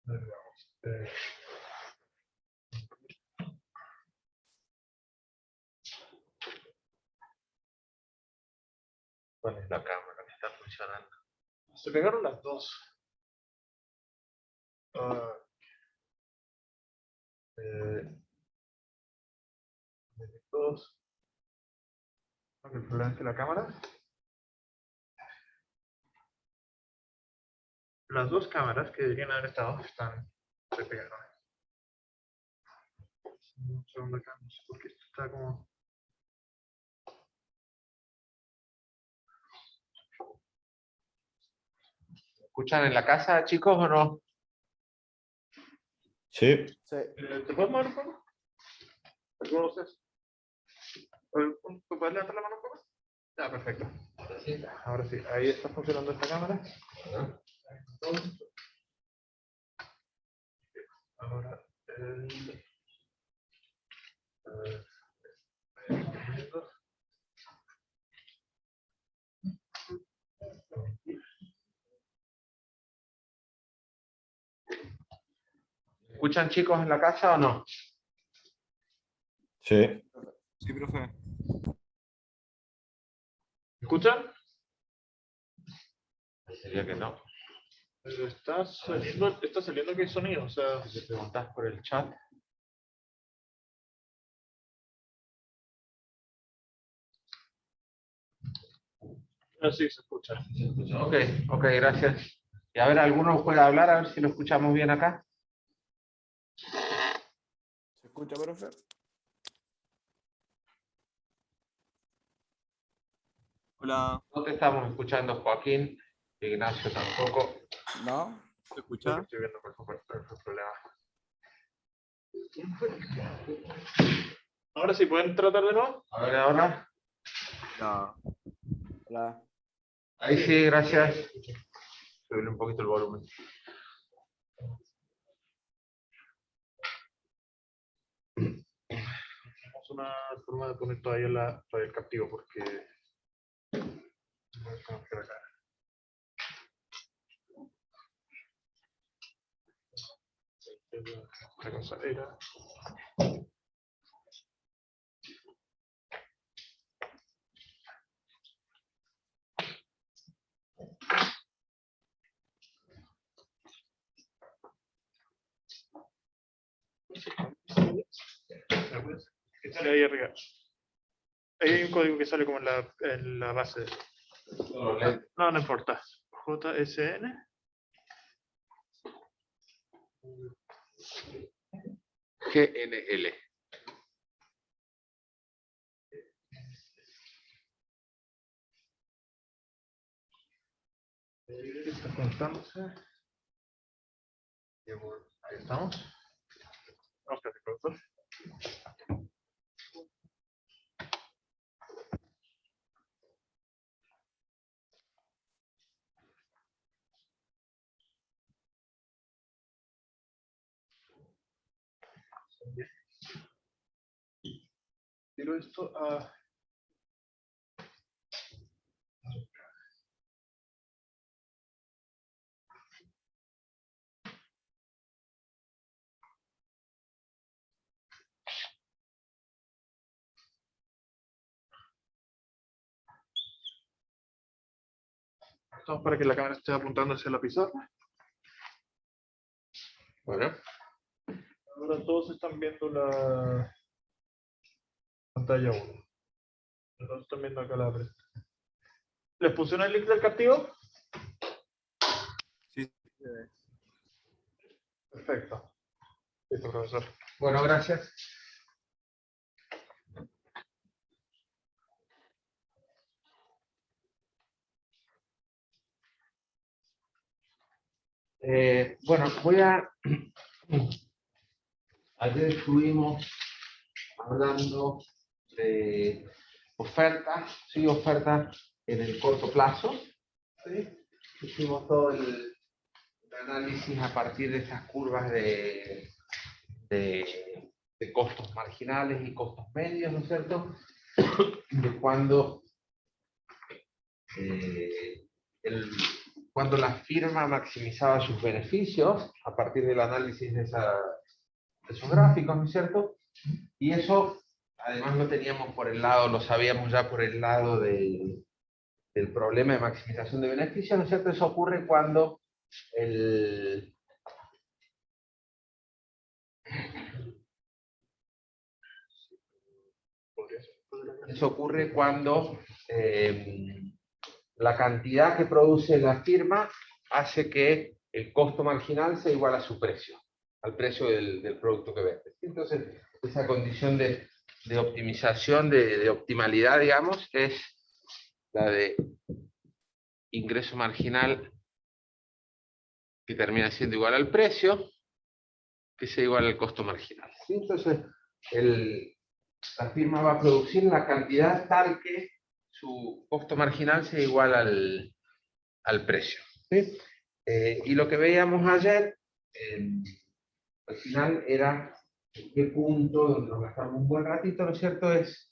Veamos. ¿Cuál es la cámara que está funcionando? Se pegaron las dos. Dos. El problema es que la cámara. Las dos cámaras que deberían haber estado se pegaron. Un segundo acá, no sé por qué esto está como. ¿Escuchan en la casa, chicos, o no? Sí. ¿Te puedes mover un poco? ¿Alguno de ustedes? ¿Puedes levantar la mano un poco? Ya, perfecto. Ahora sí, ahí está funcionando esta cámara. Ahora ¿Escuchan, chicos, en la casa o no? Sí. Sí, profe. ¿Escuchan? Sería que no. Pero está saliendo que hay sonido, o sea. Si te preguntás por el chat. Sí, se escucha. Ok, gracias. Y a ver, ¿alguno puede hablar? A ver si lo escuchamos bien acá. ¿Se escucha, profe? Hola. No te estamos escuchando, Joaquín. Ignacio tampoco. ¿No? ¿Se Lo escucha? que estoy viendo, por favor, no hay problema. Ahora sí, ¿pueden tratar de nuevo? A ver, ahora. No. Hola. Ahí sí, gracias. Subirle un poquito el volumen. Tenemos una forma de poner todavía el captivo, porque. No es como que acá. Esta cosa era. ¿Qué sale ahí arriba? Ahí hay un código que sale como en la base. No, no importa. JSN. GNL. Está conectándose. Ahí estamos. Vamos a ver, productor. Tiro esto a. Estamos para que la cámara esté apuntando hacia la pizarra. Bueno. Ahora todos están viendo la pantalla 1. Todos están viendo acá la presentación. ¿Les funciona el link del captivo? Sí. Perfecto. Listo, profesor. Bueno, gracias. Bueno, ayer estuvimos hablando de ofertas, sí, ofertas en el corto plazo. ¿Sí? Hicimos todo el análisis a partir de esas curvas de costos marginales y costos medios, ¿no es cierto? De cuando el cuando la firma maximizaba sus beneficios a partir del análisis de esos gráficos, ¿no es cierto? Y eso, además, lo teníamos por el lado, lo sabíamos ya por el lado del problema de maximización de beneficios, ¿no es cierto? Eso ocurre cuando la cantidad que produce la firma hace que el costo marginal sea igual a su precio, al precio del producto que vende. Entonces, esa condición de optimización, de optimalidad, digamos, es la de ingreso marginal que termina siendo igual al precio, que sea igual al costo marginal. ¿Sí? Entonces, la firma va a producir la cantidad tal que su costo marginal sea igual al precio. ¿Sí? Y lo que veíamos ayer, al final era en qué punto, donde nos gastamos un buen ratito, ¿no es cierto?, es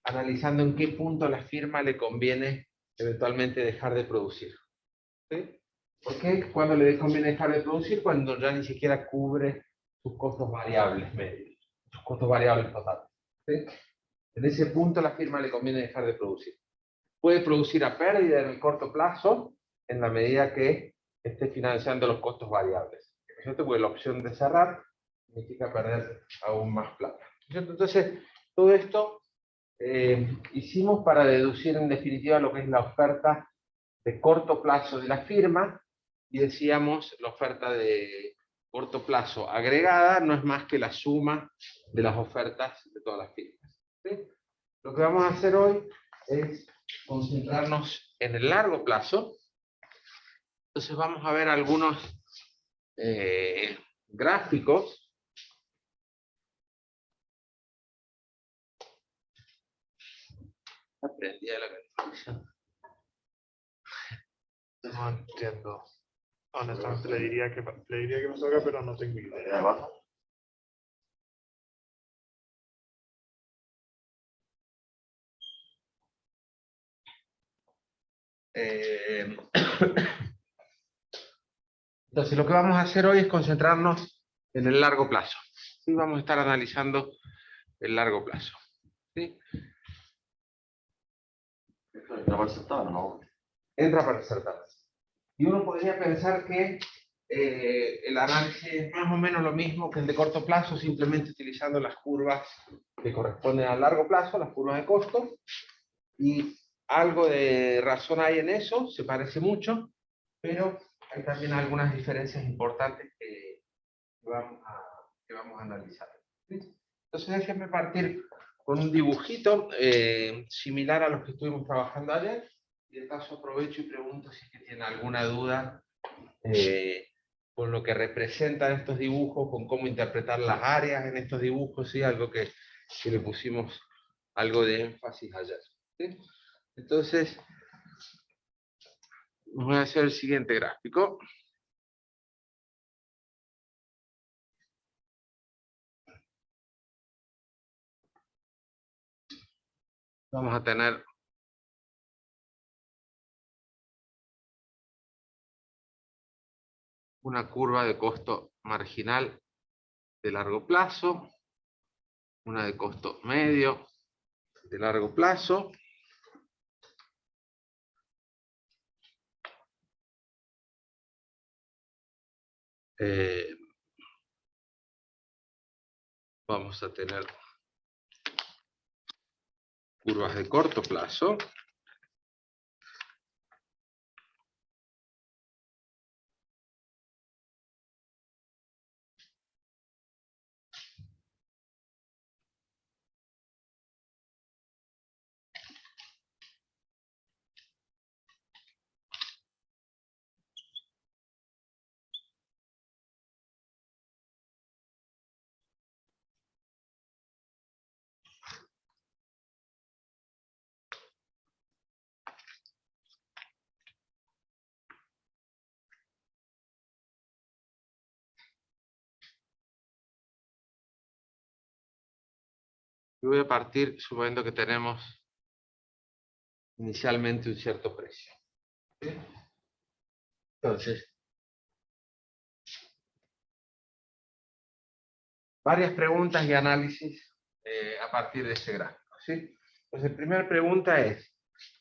analizando en qué punto a la firma le conviene eventualmente dejar de producir. ¿Sí? ¿Por qué? Cuando le conviene dejar de producir, cuando ya ni siquiera cubre sus costos variables medios, sus costos variables totales. ¿Sí? En ese punto a la firma le conviene dejar de producir. Puede producir a pérdida en el corto plazo, en la medida que esté financiando los costos variables. ¿Cierto? Porque la opción de cerrar significa perder aún más plata. ¿Cierto? Entonces, todo esto hicimos para deducir en definitiva lo que es la oferta de corto plazo de la firma, y decíamos la oferta de corto plazo agregada no es más que la suma de las ofertas de todas las firmas. ¿Sí? Lo que vamos a hacer hoy es concentrarnos en el largo plazo. Entonces vamos a ver algunos gráficos. Aprendí de la calefacción. No entiendo. Honestamente le diría que me salga, pero no tengo idea. Entonces lo que vamos a hacer hoy es concentrarnos en el largo plazo. ¿Sí? Vamos a estar analizando el largo plazo. ¿Sí? ¿Entra para el certamen o no? Entra para el certamen. Y uno podría pensar que el análisis es más o menos lo mismo que el de corto plazo, simplemente utilizando las curvas que corresponden al largo plazo, las curvas de costo, y algo de razón hay en eso, se parece mucho, pero hay también algunas diferencias importantes que vamos a analizar. ¿Sí? Entonces déjenme partir con un dibujito similar a los que estuvimos trabajando ayer, y de paso aprovecho y pregunto si es que tienen alguna duda con lo que representan estos dibujos, con cómo interpretar las áreas en estos dibujos, ¿sí? Algo que le pusimos algo de énfasis ayer. ¿Sí? Entonces, voy a hacer el siguiente gráfico. Vamos a tener una curva de costo marginal de largo plazo, una de costo medio de largo plazo, vamos a tener curvas de corto plazo, y voy a partir suponiendo que tenemos inicialmente un cierto precio. ¿Sí? Entonces, varias preguntas y análisis a partir de ese gráfico, ¿sí? Entonces, primera pregunta es,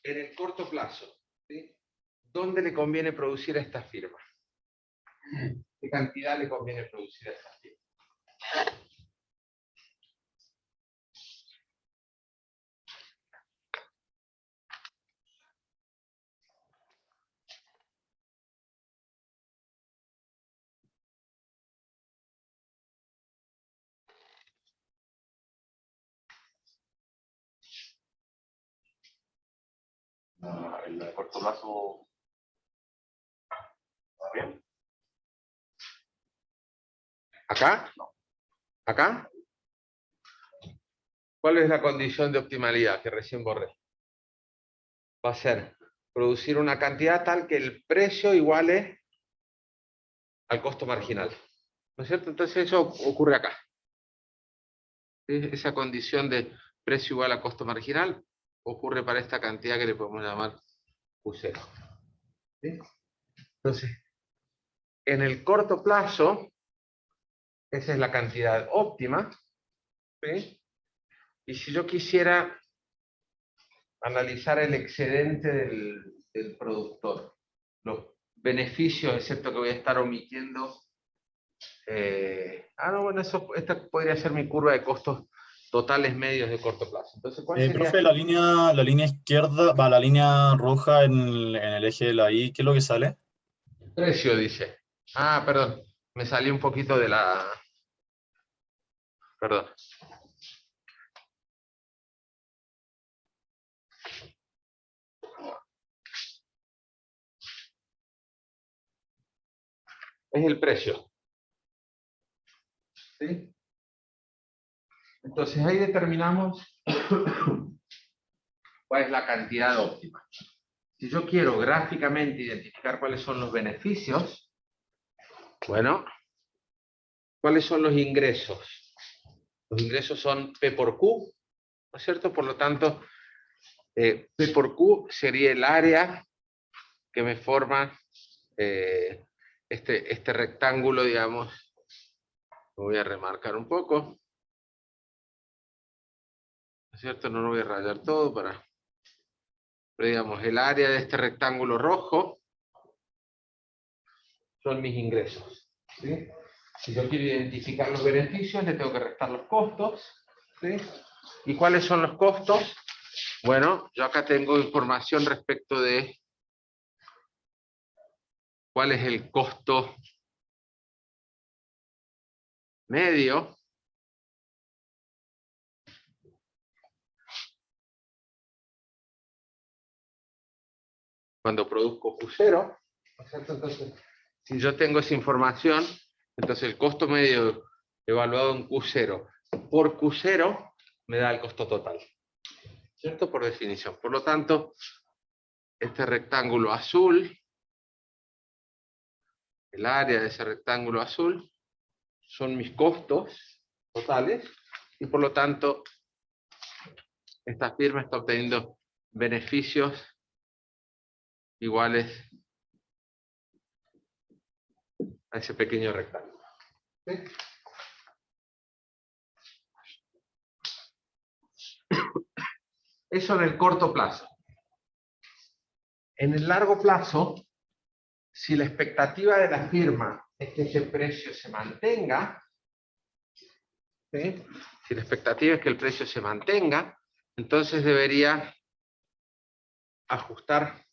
en el corto plazo, ¿sí? ¿Dónde le conviene producir a esta firma? ¿Qué cantidad le conviene producir a esta firma? En el corto plazo, ¿está bien? ¿Acá? ¿Acá? ¿Cuál es la condición de optimalidad que recién borré? Va a ser producir una cantidad tal que el precio iguale al costo marginal. ¿No es cierto? Entonces eso ocurre acá. Esa condición de precio igual a costo marginal ocurre para esta cantidad que le podemos llamar Q0. ¿Sí? Entonces, en el corto plazo, esa es la cantidad óptima. ¿Sí? Y si yo quisiera analizar el excedente del productor, los beneficios, excepto que voy a estar omitiendo. No, bueno, esta podría ser mi curva de costos totales medios de corto plazo. Entonces, ¿cuál sería? Profe, la línea izquierda, va, la línea roja en el eje de la Y, ¿qué es lo que sale? Precio, dice. Perdón, me salí un poquito de la... Perdón. Es el precio. ¿Sí? Entonces ahí determinamos cuál es la cantidad óptima. Si yo quiero gráficamente identificar cuáles son los beneficios, bueno, ¿cuáles son los ingresos? Los ingresos son P por Q, ¿no es cierto? Por lo tanto, P por Q sería el área que me forma este rectángulo, digamos. Lo voy a remarcar un poco, ¿no es cierto? No lo voy a rayar todo para... Pero digamos, el área de este rectángulo rojo son mis ingresos, ¿sí? Si yo quiero identificar los beneficios, le tengo que restar los costos, ¿sí? ¿Y cuáles son los costos? Bueno, yo acá tengo información respecto de cuál es el costo medio cuando produzco Q0, ¿no es cierto? Entonces, si yo tengo esa información, entonces el costo medio evaluado en Q0 por Q0 me da el costo total, ¿cierto? Por definición. Por lo tanto, este rectángulo azul, el área de ese rectángulo azul, son mis costos totales, y por lo tanto, esta firma está obteniendo beneficios iguales a ese pequeño rectángulo. ¿Sí? Eso en el corto plazo. En el largo plazo, si la expectativa de la firma es que ese precio se mantenga, ¿sí? Si la expectativa es que el precio se mantenga, entonces debería ajustar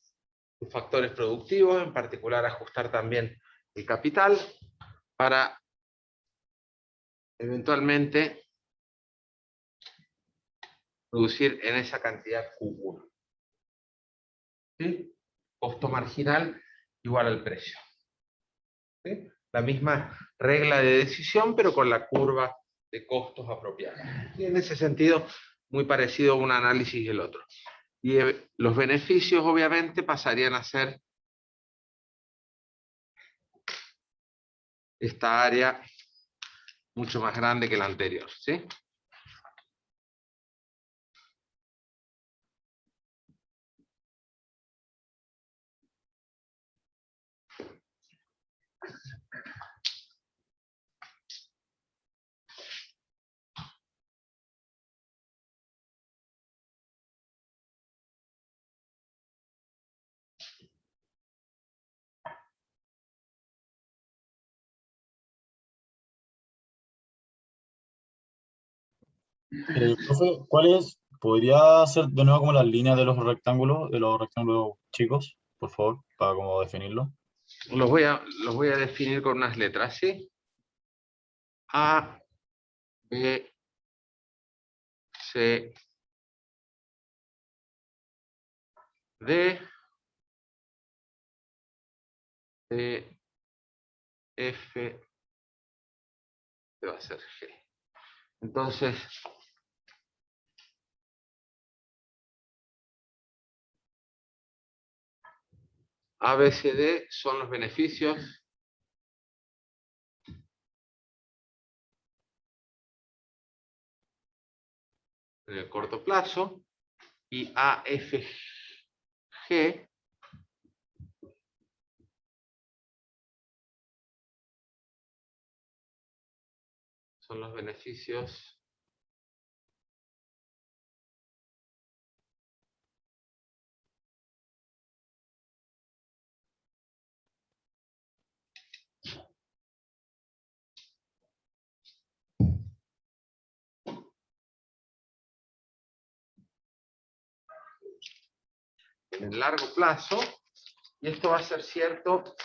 los factores productivos, en particular ajustar también el capital, para eventualmente producir en esa cantidad Q1. ¿Sí? Costo marginal igual al precio. ¿Sí? La misma regla de decisión, pero con la curva de costos apropiada. Y en ese sentido, muy parecido a un análisis y el otro. Y los beneficios, obviamente, pasarían a ser esta área mucho más grande que la anterior, ¿sí? Profe, ¿podría ser de nuevo como las líneas de los rectángulos chicos, por favor, para como definirlo? Los voy a definir con unas letras, ¿sí? A, B, C, D, E, F, que va a ser G. Entonces, A, B, C, D son los beneficios en el corto plazo y A, F, G son los beneficios en el largo plazo, y esto va a ser cierto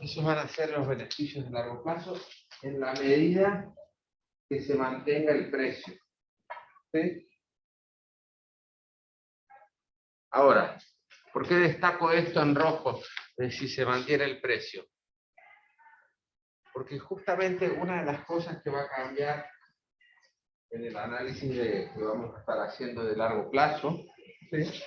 esos van a ser los beneficios de largo plazo en la medida que se mantenga el precio. ¿Sí? Ahora, ¿por qué destaco esto en rojo de si se mantiene el precio? Porque justamente una de las cosas que va a cambiar en el análisis que vamos a estar haciendo de largo plazo, ¿sí?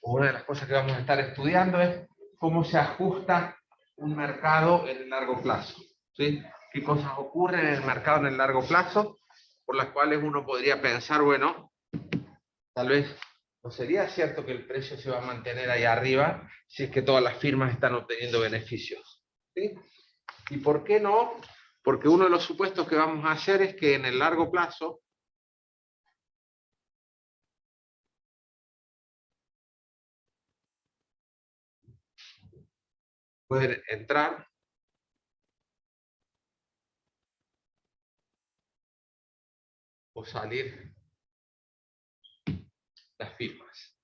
Una de las cosas que vamos a estar estudiando es cómo se ajusta un mercado en el largo plazo, ¿sí? ¿Qué cosas ocurren en el mercado en el largo plazo por las cuales uno podría pensar, bueno, tal vez no sería cierto que el precio se va a mantener ahí arriba si es que todas las firmas están obteniendo beneficios, ¿sí? ¿Y por qué no? Porque uno de los supuestos que vamos a hacer es que en el largo plazo pueden entrar o salir las firmas.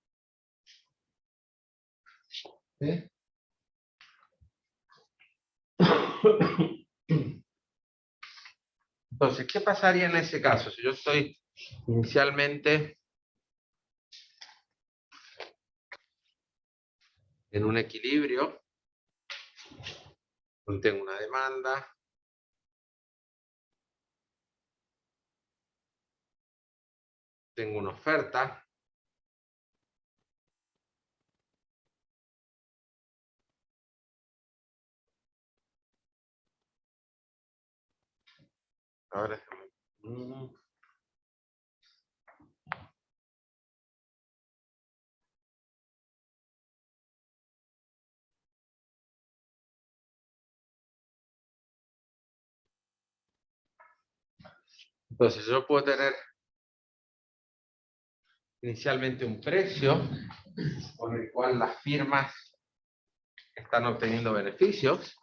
¿Sí? Entonces, ¿qué pasaría en ese caso? Si yo estoy inicialmente en un equilibrio, donde tengo una demanda, tengo una oferta, ahora entonces yo puedo tener inicialmente un precio con el cual las firmas están obteniendo beneficios.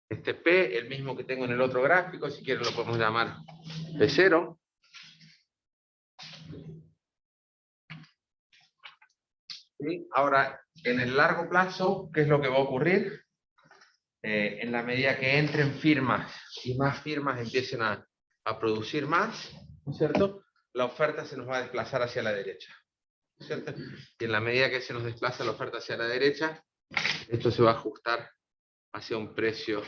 Este P, el mismo que tengo en el otro gráfico, si quieren lo podemos llamar P0. ¿Sí? Ahora, en el largo plazo, ¿qué es lo que va a ocurrir? En la medida que entren firmas y más firmas empiecen a producir más, ¿no es cierto? La oferta se nos va a desplazar hacia la derecha, ¿no es cierto? Y en la medida que se nos desplaza la oferta hacia la derecha, esto se va a ajustar hacia un precio,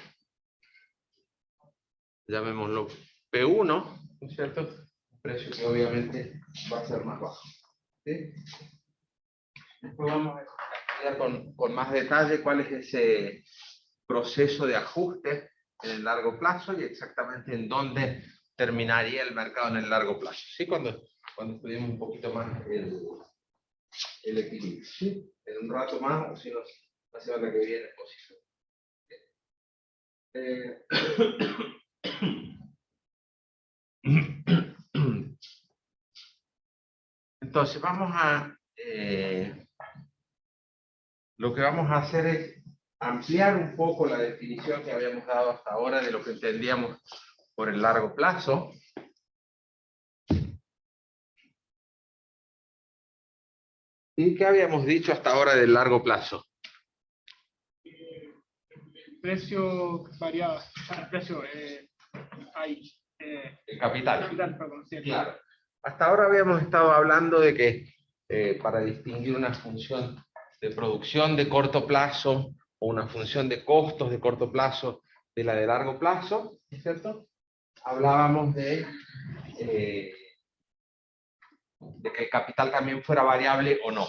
llamémoslo P1, ¿no es cierto? Un precio que obviamente va a ser más bajo. ¿Sí? Después vamos a estudiar con más detalle cuál es ese proceso de ajuste en el largo plazo y exactamente en dónde terminaría el mercado en el largo plazo. ¿Sí? Cuando estudiemos un poquito más el equilibrio. ¿Sí? En un rato más, o si no, la semana que viene, o si no. Entonces lo que vamos a hacer es ampliar un poco la definición que habíamos dado hasta ahora de lo que entendíamos por el largo plazo. ¿Y qué habíamos dicho hasta ahora del largo plazo? El precio variaba, o sea, el precio hay El capital. capital, perdón, sí, Claro. Hasta ahora habíamos estado hablando de que para distinguir una función de producción de corto plazo o una función de costos de corto plazo de la de largo plazo, ¿no es cierto? Hablábamos de que el capital también fuera variable o no,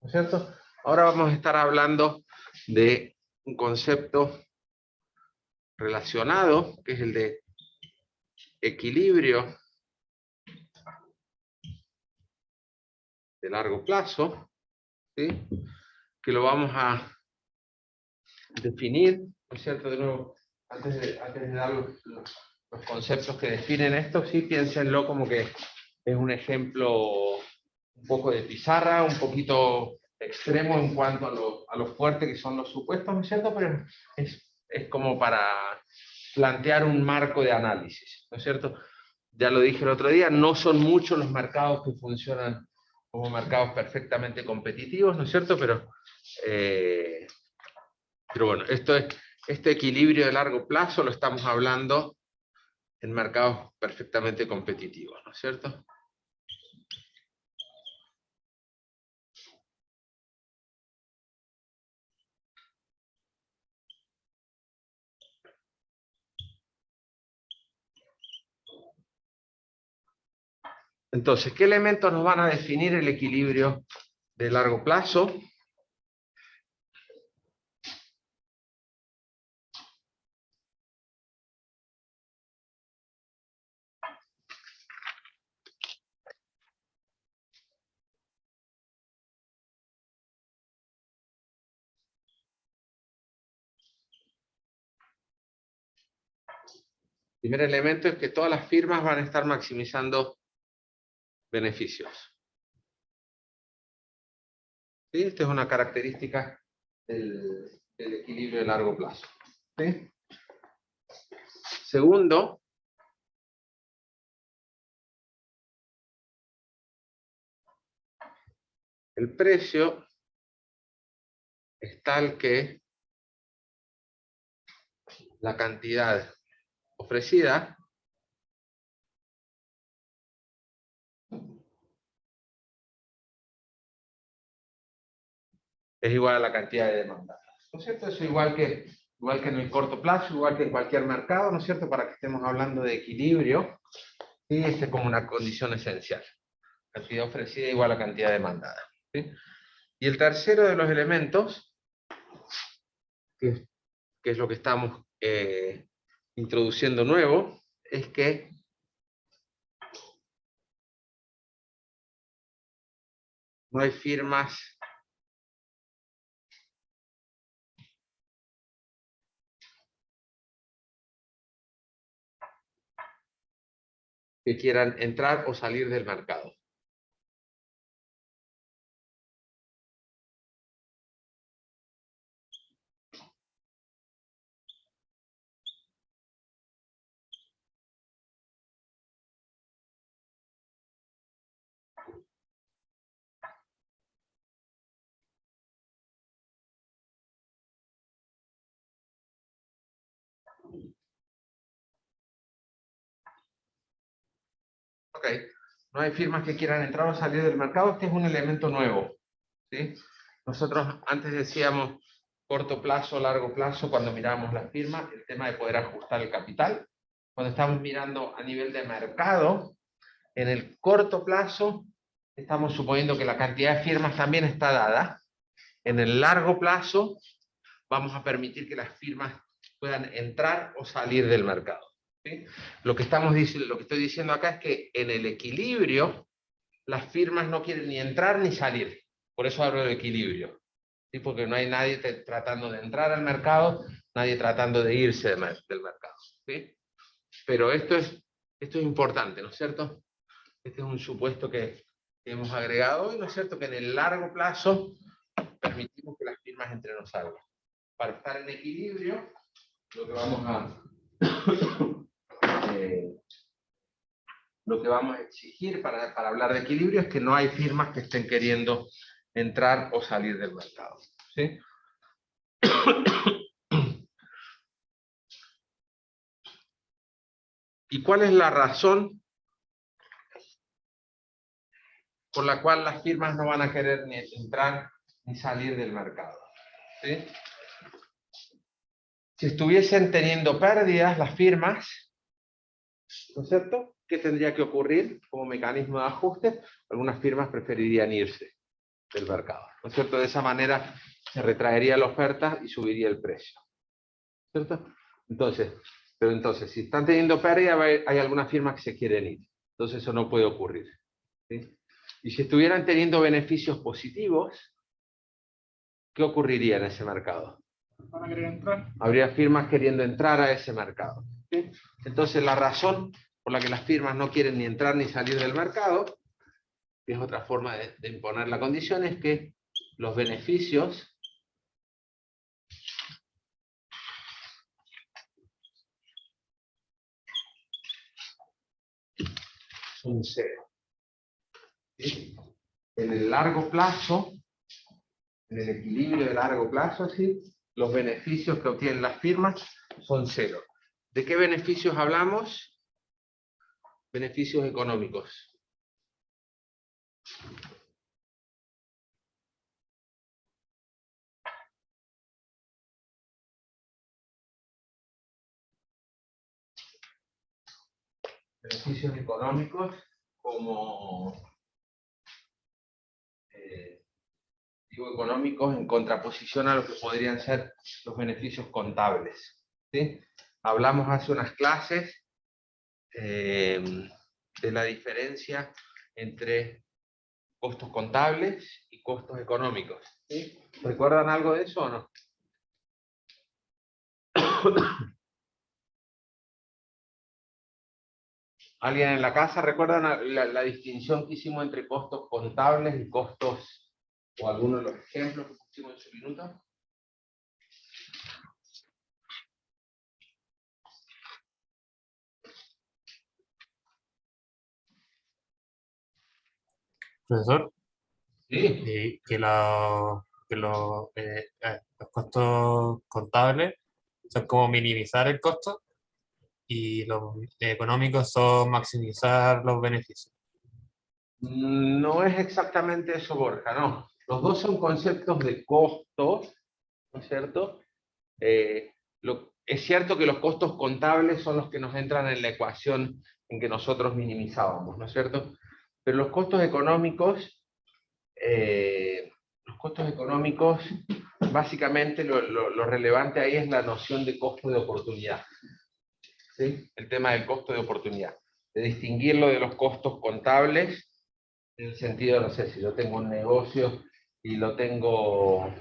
¿no es cierto? Ahora vamos a estar hablando de un concepto relacionado, que es el de equilibrio de largo plazo, ¿sí? Que lo vamos a definir, ¿no es cierto? De nuevo, antes de dar los conceptos que definen esto, sí, piénsenlo como que es un ejemplo un poco de pizarra, un poquito extremo en cuanto a lo fuerte que son los supuestos, ¿no es cierto? Pero es como para plantear un marco de análisis, ¿no es cierto? Ya lo dije el otro día, no son muchos los mercados que funcionan como mercados perfectamente competitivos, ¿no es cierto? Pero bueno, este equilibrio de largo plazo lo estamos hablando en mercados perfectamente competitivos, ¿no es cierto? Entonces, ¿qué elementos nos van a definir el equilibrio de largo plazo? El primer elemento es que todas las firmas van a estar maximizando beneficios. ¿Sí? Esta es una característica del equilibrio de largo plazo. ¿Sí? Segundo, el precio es tal que la cantidad ofrecida es igual a la cantidad de demandadas. ¿No es cierto? Eso igual que en el corto plazo, igual que en cualquier mercado, ¿no es cierto? Para que estemos hablando de equilibrio, ¿sí? Esta es como una condición esencial. Cantidad ofrecida igual a cantidad demandada. ¿Sí? Y el tercero de los elementos, que es lo que estamos introduciendo nuevo, es que no hay firmas que quieran entrar o salir del mercado. Ok, no hay firmas que quieran entrar o salir del mercado. Este es un elemento nuevo, ¿sí? Nosotros antes decíamos corto plazo, largo plazo, cuando mirábamos las firmas, el tema de poder ajustar el capital. Cuando estamos mirando a nivel de mercado, en el corto plazo, estamos suponiendo que la cantidad de firmas también está dada. En el largo plazo, vamos a permitir que las firmas puedan entrar o salir del mercado. ¿Sí? Lo que estoy diciendo acá es que en el equilibrio, las firmas no quieren ni entrar ni salir. Por eso hablo de equilibrio. ¿Sí? Porque no hay nadie tratando de entrar al mercado, nadie tratando de irse del mercado. ¿Sí? Pero esto es importante, ¿no es cierto? Este es un supuesto que hemos agregado y no es cierto que en el largo plazo permitimos que las firmas entren o salgan. Para estar en equilibrio, lo que vamos a exigir para hablar de equilibrio es que no hay firmas que estén queriendo entrar o salir del mercado. ¿Sí? ¿Y cuál es la razón por la cual las firmas no van a querer ni entrar ni salir del mercado? ¿Sí? Si estuviesen teniendo pérdidas las firmas, ¿no es cierto? ¿Qué tendría que ocurrir como mecanismo de ajuste? Algunas firmas preferirían irse del mercado, ¿no es cierto? De esa manera se retraería la oferta y subiría el precio, ¿cierto? Entonces, si están teniendo pérdida, hay algunas firmas que se quieren ir. Entonces eso no puede ocurrir. ¿Sí? Y si estuvieran teniendo beneficios positivos, ¿qué ocurriría en ese mercado? Van a querer entrar. Habría firmas queriendo entrar a ese mercado. ¿Sí? Entonces la razón por la que las firmas no quieren ni entrar ni salir del mercado, que es otra forma de imponer la condición, es que los beneficios son cero. ¿Sí? En el largo plazo, en el equilibrio de largo plazo, ¿sí? Los beneficios que obtienen las firmas son cero. ¿De qué beneficios hablamos? Beneficios económicos. Beneficios económicos como digo económicos en contraposición a lo que podrían ser los beneficios contables. ¿Sí? Hablamos hace unas clases de la diferencia entre costos contables y costos económicos. ¿Sí? ¿Recuerdan algo de eso o no? ¿Alguien en la casa recuerda la distinción que hicimos entre costos contables y costos, o algunos de los ejemplos que pusimos en su minuto? Profesor, Sí. los costos contables son como minimizar el costo y los económicos son maximizar los beneficios. No es exactamente eso, Borja, no. Los dos son conceptos de costos, ¿no es cierto? Es cierto que los costos contables son los que nos entran en la ecuación en que nosotros minimizábamos, ¿no es cierto? Pero los costos económicos, básicamente lo relevante ahí es la noción de costo de oportunidad. ¿Sí? El tema del costo de oportunidad. De distinguirlo de los costos contables, en el sentido, no sé, si yo tengo un negocio y lo tengo,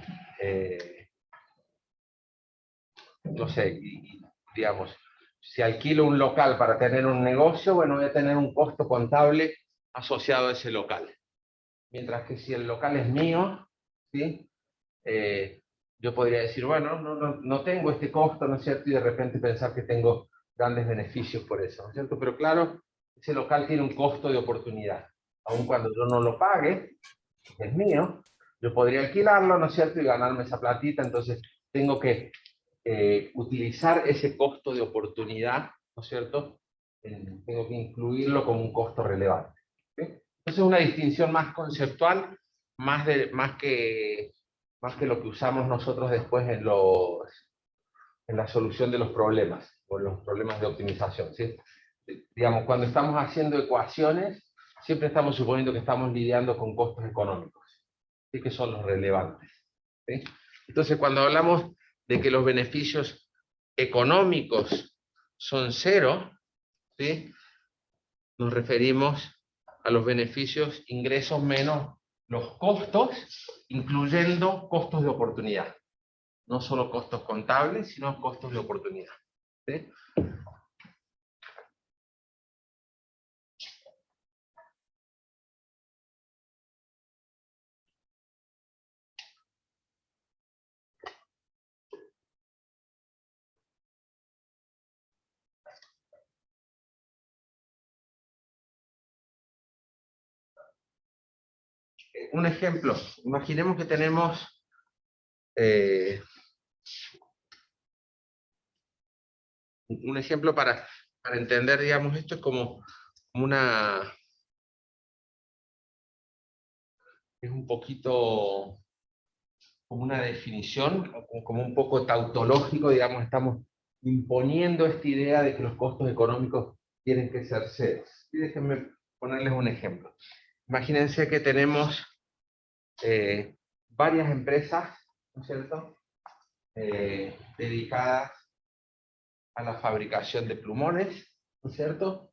no sé, digamos, si alquilo un local para tener un negocio, bueno, voy a tener un costo contable asociado a ese local. Mientras que si el local es mío, ¿sí? Yo podría decir, bueno, no tengo este costo, ¿no es cierto? Y de repente pensar que tengo grandes beneficios por eso, ¿no es cierto? Pero claro, ese local tiene un costo de oportunidad. Aun cuando yo no lo pague, es mío, yo podría alquilarlo, ¿no es cierto? Y ganarme esa platita, entonces tengo que utilizar ese costo de oportunidad, ¿no es cierto? Tengo que incluirlo como un costo relevante. ¿Sí? Entonces es una distinción más conceptual, más que lo que usamos nosotros después en la solución de los problemas, o los problemas de optimización. ¿Sí? Digamos, cuando estamos haciendo ecuaciones, siempre estamos suponiendo que estamos lidiando con costos económicos, ¿sí? Que son los relevantes. ¿Sí? Entonces, cuando hablamos de que los beneficios económicos son cero, ¿sí? Nos referimos a los beneficios ingresos menos los costos, incluyendo costos de oportunidad. no solo costos contables, sino costos de oportunidad. ¿Sí? Un ejemplo, imaginemos que tenemos un ejemplo para entender, digamos, esto es como una... es un poquito como una definición, como un poco tautológico, digamos, estamos imponiendo esta idea de que los costos económicos tienen que ser ceros. Y déjenme ponerles un ejemplo. Imagínense que tenemos varias empresas, ¿no es cierto?, dedicadas a la fabricación de plumones, ¿no es cierto?,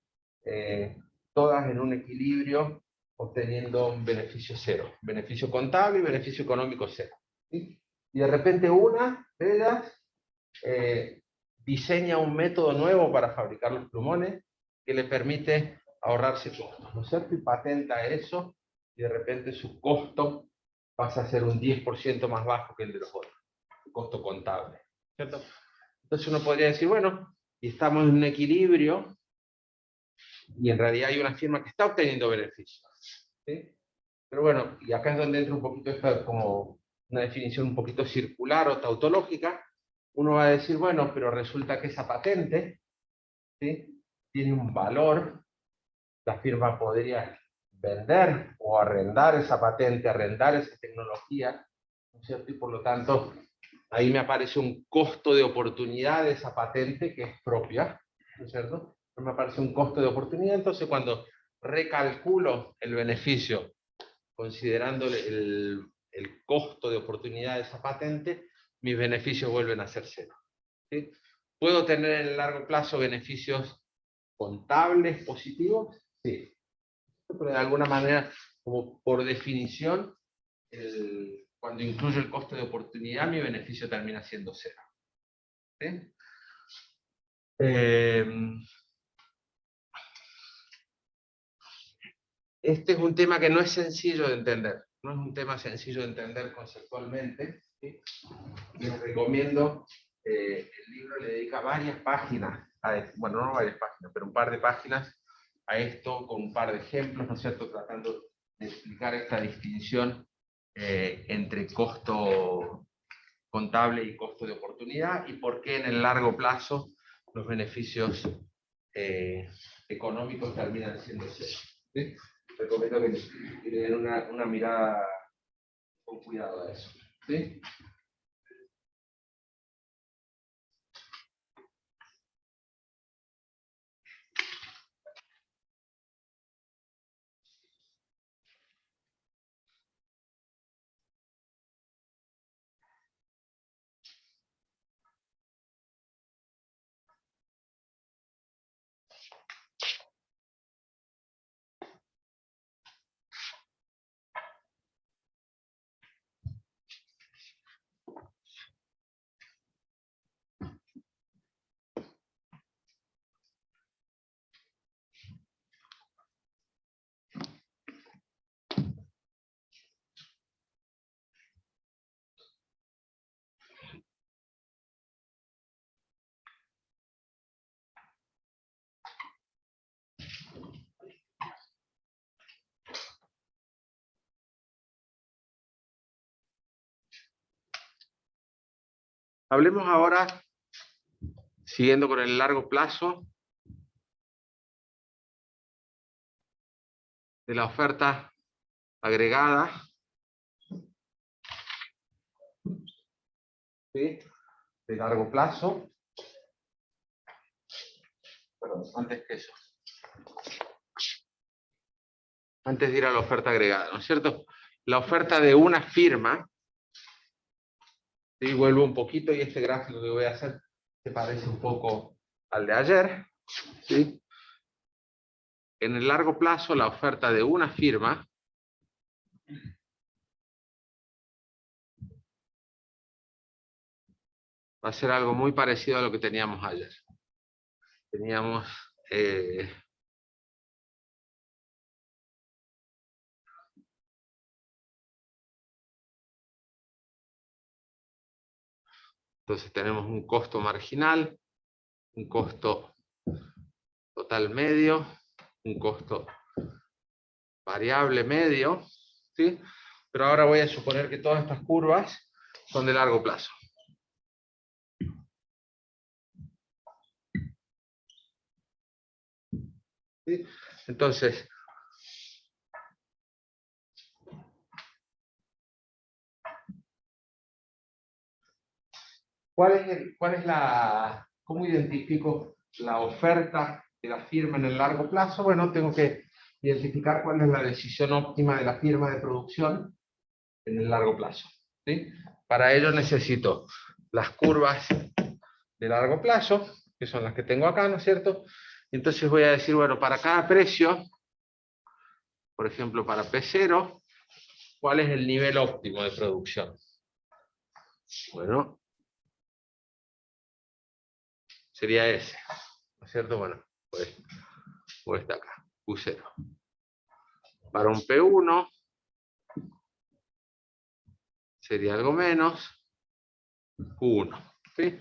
todas en un equilibrio, obteniendo un beneficio cero, beneficio contable y beneficio económico cero. ¿Sí? Y de repente una de ellas diseña un método nuevo para fabricar los plumones que le permite ahorrarse costos, ¿no es cierto?, y patenta eso, y de repente su costo pasa a ser un 10% más bajo que el de los otros, el costo contable, ¿cierto? Entonces uno podría decir, bueno, y estamos en un equilibrio, y en realidad hay una firma que está obteniendo beneficios, ¿sí? Pero bueno, y acá es donde entra un poquito esta como una definición un poquito circular o tautológica. Uno va a decir, bueno, pero resulta que esa patente, ¿sí?, tiene un valor, la firma podría vender o arrendar esa patente, arrendar esa tecnología, ¿no es cierto? Y por lo tanto, ahí me aparece un costo de oportunidad de esa patente que es propia, ¿no es cierto? Me aparece un costo de oportunidad, entonces cuando recalculo el beneficio, considerando el costo de oportunidad de esa patente, mis beneficios vuelven a ser cero. ¿Sí? ¿Puedo tener en el largo plazo beneficios contables positivos? Sí. Pero de alguna manera, como por definición, cuando incluyo el costo de oportunidad, mi beneficio termina siendo cero. ¿Sí? Este es un tema que no es sencillo de entender. No es un tema sencillo de entender conceptualmente. ¿Sí? Les recomiendo, el libro le dedica varias páginas, bueno, no varias páginas, pero un par de páginas a esto, con un par de ejemplos, ¿no es cierto?, tratando de explicar esta distinción entre costo contable y costo de oportunidad, y por qué en el largo plazo los beneficios económicos terminan siendo cero. ¿Sí? Recomiendo que le den una mirada con cuidado a eso. ¿Sí? Hablemos ahora, siguiendo con el largo plazo, de la oferta agregada. ¿Sí? De largo plazo. Perdón, antes que eso. Antes de ir a la oferta agregada, ¿no es cierto? La oferta de una firma, ¿sí? Vuelvo un poquito y este gráfico que voy a hacer se parece un poco al de ayer. ¿Sí? En el largo plazo, la oferta de una firma va a ser algo muy parecido a lo que teníamos ayer. Teníamos entonces tenemos un costo marginal, un costo total medio, un costo variable medio, ¿sí? Pero ahora voy a suponer que todas estas curvas son de largo plazo. ¿Sí? Entonces, ¿cómo identifico la oferta de la firma en el largo plazo? Bueno, tengo que identificar cuál es la decisión óptima de la firma de producción en el largo plazo, ¿sí? Para ello necesito las curvas de largo plazo, que son las que tengo acá, ¿no es cierto? Y entonces voy a decir, bueno, para cada precio, por ejemplo, para P0, ¿cuál es el nivel óptimo de producción? Bueno, sería ese, ¿no es cierto? Bueno, pues está acá, Q0. Para un P1 sería algo menos, Q1, ¿sí?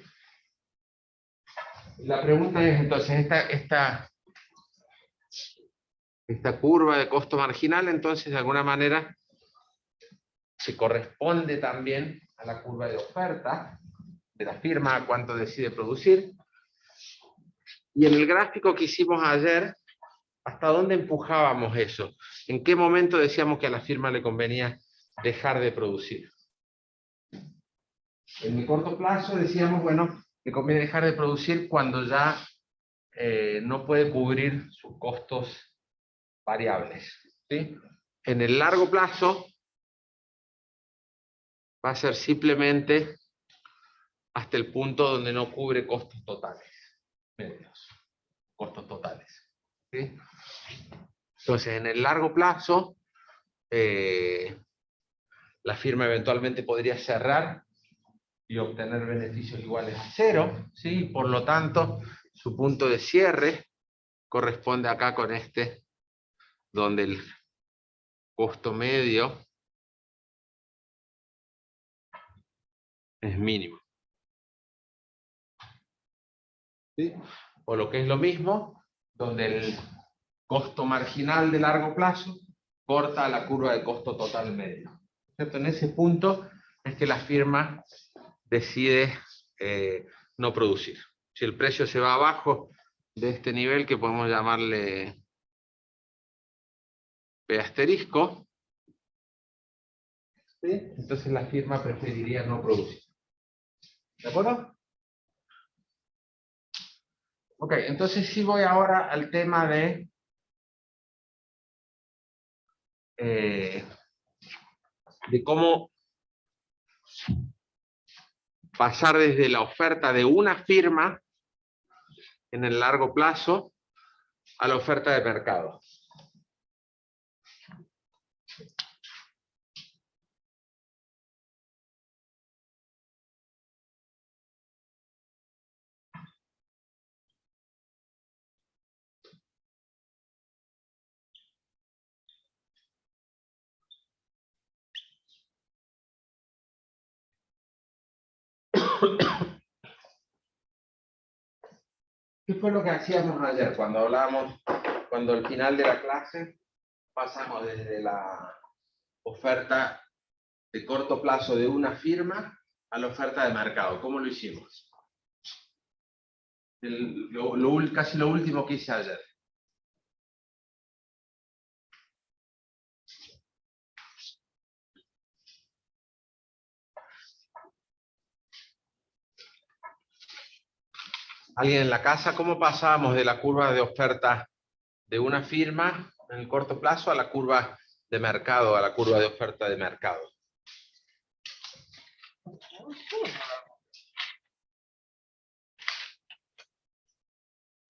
La pregunta es entonces, esta curva de costo marginal, entonces de alguna manera se corresponde también a la curva de oferta de la firma, a cuánto decide producir. Y en el gráfico que hicimos ayer, ¿hasta dónde empujábamos eso? ¿En qué momento decíamos que a la firma le convenía dejar de producir? En el corto plazo decíamos, bueno, le conviene dejar de producir cuando ya no puede cubrir sus costos variables, ¿sí? En el largo plazo va a ser simplemente hasta el punto donde no cubre costos totales, medios, costos totales, ¿sí? Entonces, en el largo plazo, la firma eventualmente podría cerrar y obtener beneficios iguales a cero, ¿sí? Por lo tanto, su punto de cierre corresponde acá con este, donde el costo medio es mínimo, ¿sí? O lo que es lo mismo, donde el costo marginal de largo plazo corta la curva de costo total medio. ¿Cierto? En ese punto es que la firma decide no producir. Si el precio se va abajo de este nivel, que podemos llamarle P asterisco, ¿sí? Entonces la firma preferiría no producir. ¿De acuerdo? Ok, entonces sí voy ahora al tema de cómo pasar desde la oferta de una firma en el largo plazo a la oferta de mercado. ¿Qué fue lo que hacíamos ayer cuando hablábamos, cuando al final de la clase pasamos desde la oferta de corto plazo de una firma a la oferta de mercado? ¿Cómo lo hicimos? Casi lo último que hice ayer. ¿Alguien en la casa? ¿Cómo pasábamos de la curva de oferta de una firma en el corto plazo a la curva de mercado, a la curva de oferta de mercado?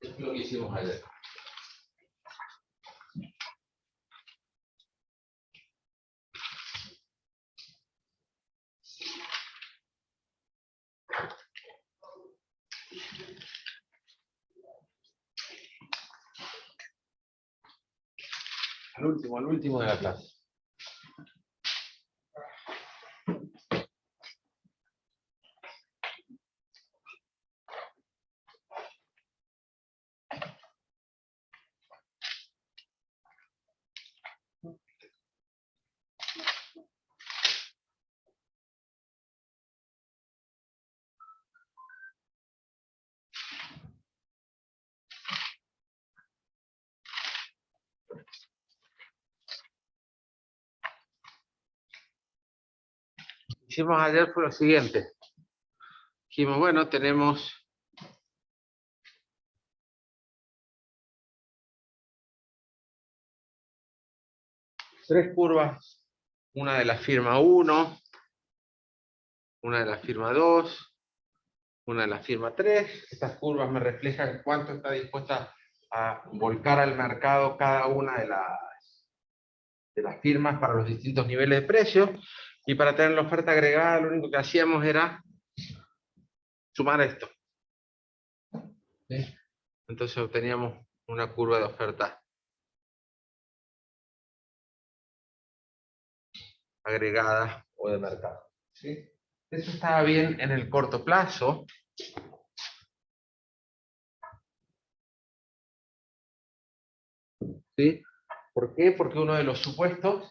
Es lo que hicimos ayer. el último de la clase. Hicimos ayer fue lo siguiente. Dijimos, bueno, tenemos tres curvas, una de la firma 1, una de la firma 2, una de la firma 3. Estas curvas me reflejan cuánto está dispuesta a volcar al mercado cada una de las firmas para los distintos niveles de precio. Y para tener la oferta agregada, lo único que hacíamos era sumar esto. ¿Sí? Entonces obteníamos una curva de oferta agregada o de mercado. ¿Sí? Eso estaba bien en el corto plazo. ¿Sí? ¿Por qué? Porque uno de los supuestos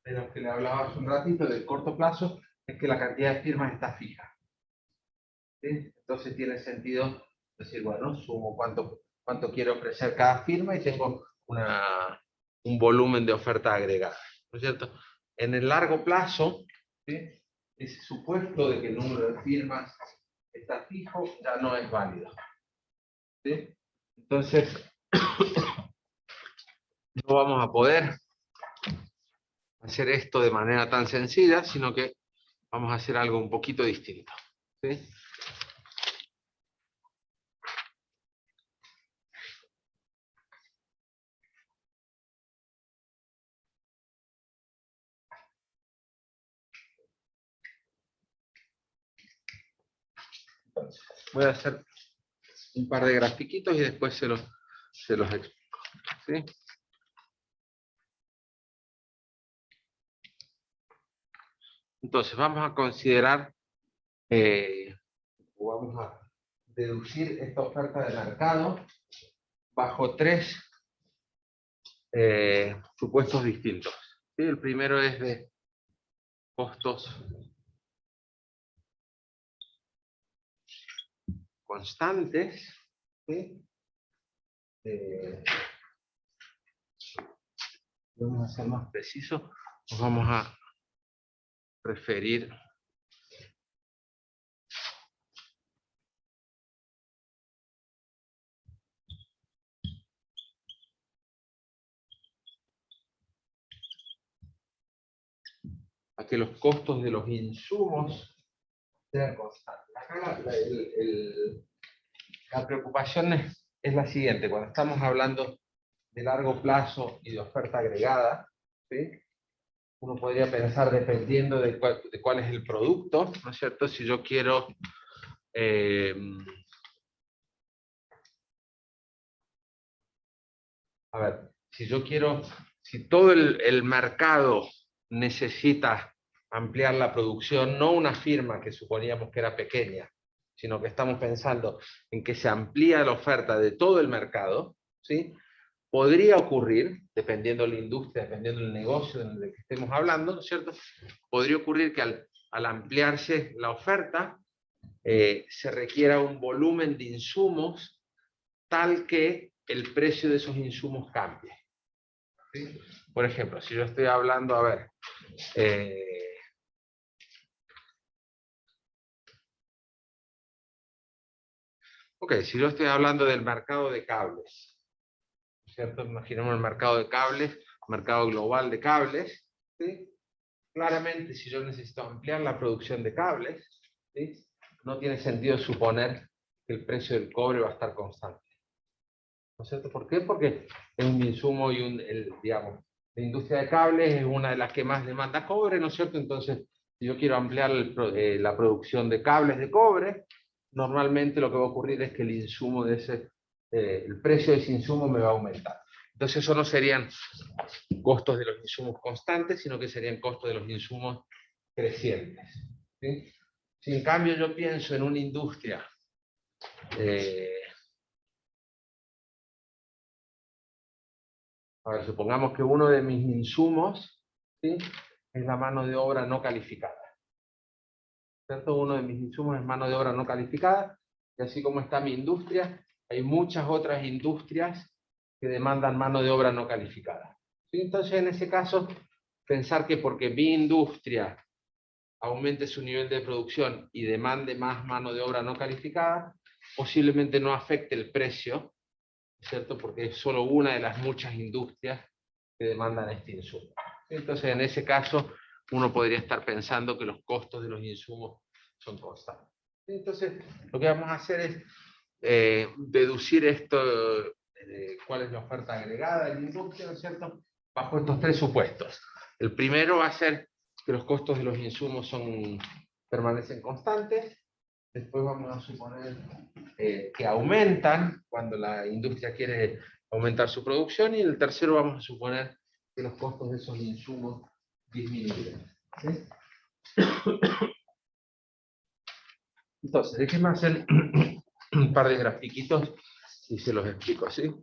de los que le hablaba hace un ratito del corto plazo es que la cantidad de firmas está fija. ¿Sí? Entonces tiene sentido decir, bueno, sumo cuánto quiero ofrecer cada firma y tengo un volumen de oferta agregada. ¿No es cierto? En el largo plazo, ¿sí?, ese supuesto de que el número de firmas está fijo ya no es válido. ¿Sí? Entonces, no vamos a poder hacer esto de manera tan sencilla, sino que vamos a hacer algo un poquito distinto. ¿Sí? Voy a hacer un par de grafiquitos y después se los explico. ¿Sí? Entonces, vamos a considerar, o vamos a deducir esta oferta de mercado bajo tres supuestos distintos. ¿Sí? El primero es de costos constantes. ¿Sí? Vamos a ser más precisos, nos vamos a referir a que los costos de los insumos sean constantes. Acá la preocupación es la siguiente: cuando estamos hablando de largo plazo y de oferta agregada, ¿sí?, uno podría pensar, dependiendo de cuál es el producto, ¿no es cierto? Si yo quiero si todo el mercado necesita ampliar la producción, no una firma que suponíamos que era pequeña, sino que estamos pensando en que se amplía la oferta de todo el mercado, ¿sí?, podría ocurrir, dependiendo de la industria, dependiendo del negocio en el que estemos hablando, ¿no es cierto?, podría ocurrir que al ampliarse la oferta, se requiera un volumen de insumos tal que el precio de esos insumos cambie. ¿Sí? Por ejemplo, si yo estoy hablando, si yo estoy hablando del mercado de cables, ¿cierto? Imaginemos el mercado de cables, mercado global de cables, ¿sí? Claramente, si yo necesito ampliar la producción de cables, ¿sí?, no tiene sentido suponer que el precio del cobre va a estar constante. ¿No es cierto? ¿Por qué? Porque es un insumo y digamos, la industria de cables es una de las que más demanda cobre, ¿no es cierto? Entonces, si yo quiero ampliar la producción de cables de cobre, normalmente lo que va a ocurrir es que el precio de ese insumo me va a aumentar. Entonces eso no serían costos de los insumos constantes, sino que serían costos de los insumos crecientes. ¿Sí? Si en cambio yo pienso en una industria a ver, supongamos que uno de mis insumos, ¿sí?, es la mano de obra no calificada. ¿Cierto? Uno de mis insumos es mano de obra no calificada, y así como está mi industria, hay muchas otras industrias que demandan mano de obra no calificada. ¿Sí? Entonces, en ese caso, pensar que porque mi industria aumente su nivel de producción y demande más mano de obra no calificada, posiblemente no afecte el precio, ¿cierto? Porque es solo una de las muchas industrias que demandan este insumo. Entonces, en ese caso, uno podría estar pensando que los costos de los insumos son constantes. Entonces, lo que vamos a hacer es deducir esto, cuál es la oferta agregada de la industria, ¿no es cierto?, bajo estos tres supuestos. El primero va a ser que los costos de los insumos permanecen constantes. Después vamos a suponer que aumentan cuando la industria quiere aumentar su producción, y en el tercero vamos a suponer que los costos de esos insumos disminuyen. ¿Sí? Entonces, déjenme hacer un par de grafiquitos y se los explico, ¿sí?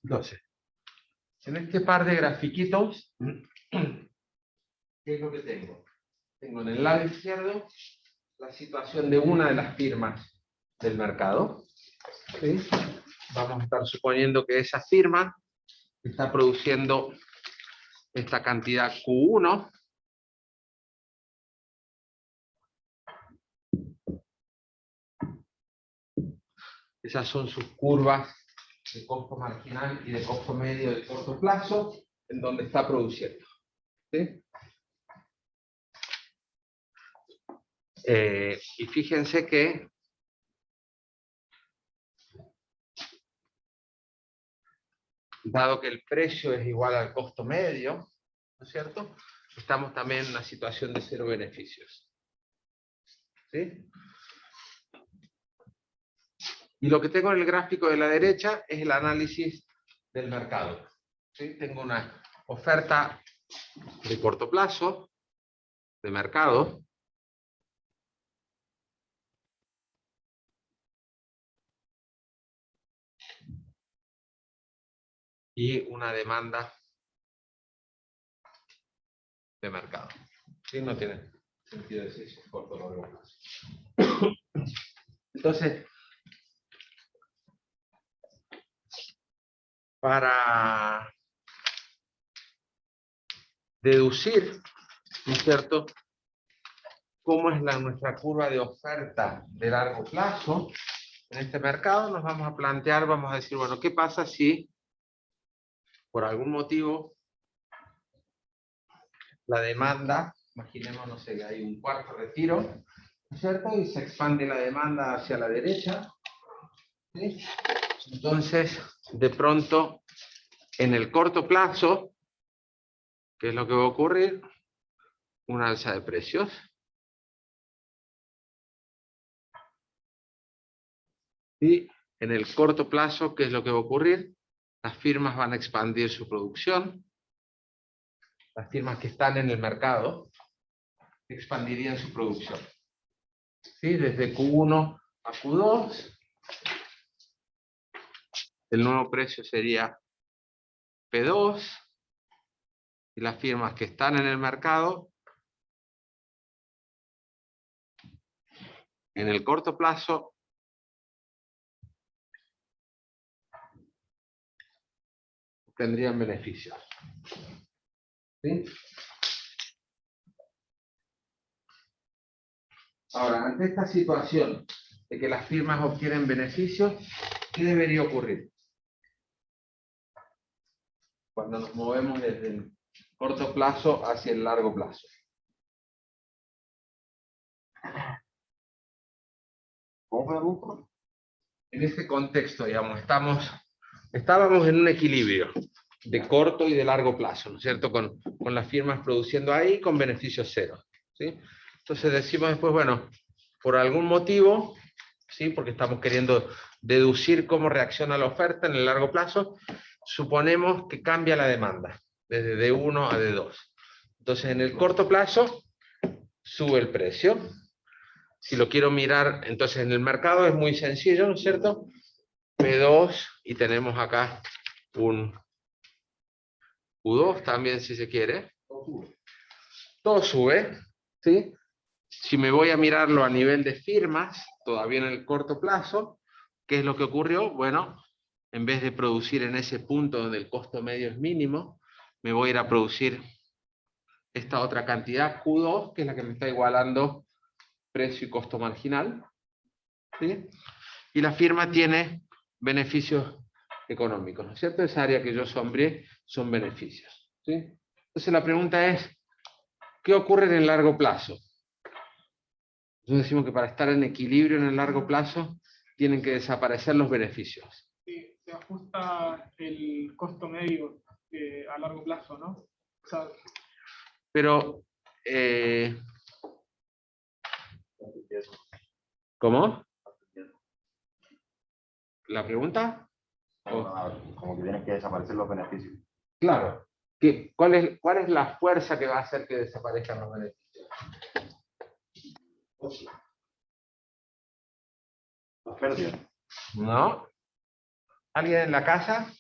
Entonces, en este par de grafiquitos, ¿qué es lo que tengo? Tengo en el lado izquierdo la situación de una de las firmas del mercado. ¿Sí? Vamos a estar suponiendo que esa firma está produciendo esta cantidad Q1. Esas son sus curvas de costo marginal y de costo medio de corto plazo, en donde está produciendo. ¿Sí? Y fíjense que dado que el precio es igual al costo medio, ¿no es cierto?, estamos también en una situación de cero beneficios. ¿Sí? Y lo que tengo en el gráfico de la derecha es el análisis del mercado. ¿Sí? Tengo una oferta de corto plazo, de mercado, y una demanda de mercado. ¿Sí? No tiene sentido decir si es corto o largo plazo. Entonces, para deducir, ¿no es cierto?, cómo es nuestra curva de oferta de largo plazo, en este mercado nos vamos a plantear, vamos a decir, bueno, ¿qué pasa si por algún motivo la demanda, imaginemos, no sé, que hay un cuarto retiro, ¿no es cierto? Y se expande la demanda hacia la derecha, ¿sí? Entonces, de pronto, en el corto plazo, ¿qué es lo que va a ocurrir? Una alza de precios. Y en el corto plazo, ¿qué es lo que va a ocurrir? Las firmas van a expandir su producción. Las firmas que están en el mercado expandirían su producción. ¿Sí? Desde Q1 a Q2, el nuevo precio sería P2, y las firmas que están en el mercado, en el corto plazo, tendrían beneficios. ¿Sí? Ahora, ante esta situación de que las firmas obtienen beneficios, ¿qué debería ocurrir? Cuando nos movemos desde el corto plazo hacia el largo plazo. ¿Cómo fue la pregunta? En este contexto, digamos, estábamos en un equilibrio de corto y de largo plazo, ¿no es cierto? Con las firmas produciendo ahí con beneficios cero, ¿sí? Entonces decimos después, bueno, por algún motivo, ¿sí? Porque estamos queriendo deducir cómo reacciona la oferta en el largo plazo, suponemos que cambia la demanda, desde D1 a D2. Entonces, en el corto plazo, sube el precio. Si lo quiero mirar, entonces en el mercado es muy sencillo, ¿no es cierto? P2, y tenemos acá un Q2 también, si se quiere. Todo sube, ¿sí? Si me voy a mirarlo a nivel de firmas, todavía en el corto plazo, ¿qué es lo que ocurrió? Bueno, en vez de producir en ese punto donde el costo medio es mínimo, me voy a ir a producir esta otra cantidad, Q2, que es la que me está igualando precio y costo marginal, ¿sí? Y la firma tiene beneficios económicos, ¿no es cierto? Esa área que yo sombreé son beneficios, ¿sí? Entonces la pregunta es, ¿qué ocurre en el largo plazo? Nosotros decimos que para estar en equilibrio en el largo plazo tienen que desaparecer los beneficios. Sí, se ajusta el costo medio a largo plazo, ¿no? O sea, Pero, ¿cómo? ¿La pregunta? Como que tienen que desaparecer los beneficios. Claro. ¿Cuál es la fuerza que va a hacer que desaparezcan los beneficios? Las pérdidas. ¿No? ¿Alguien en la casa?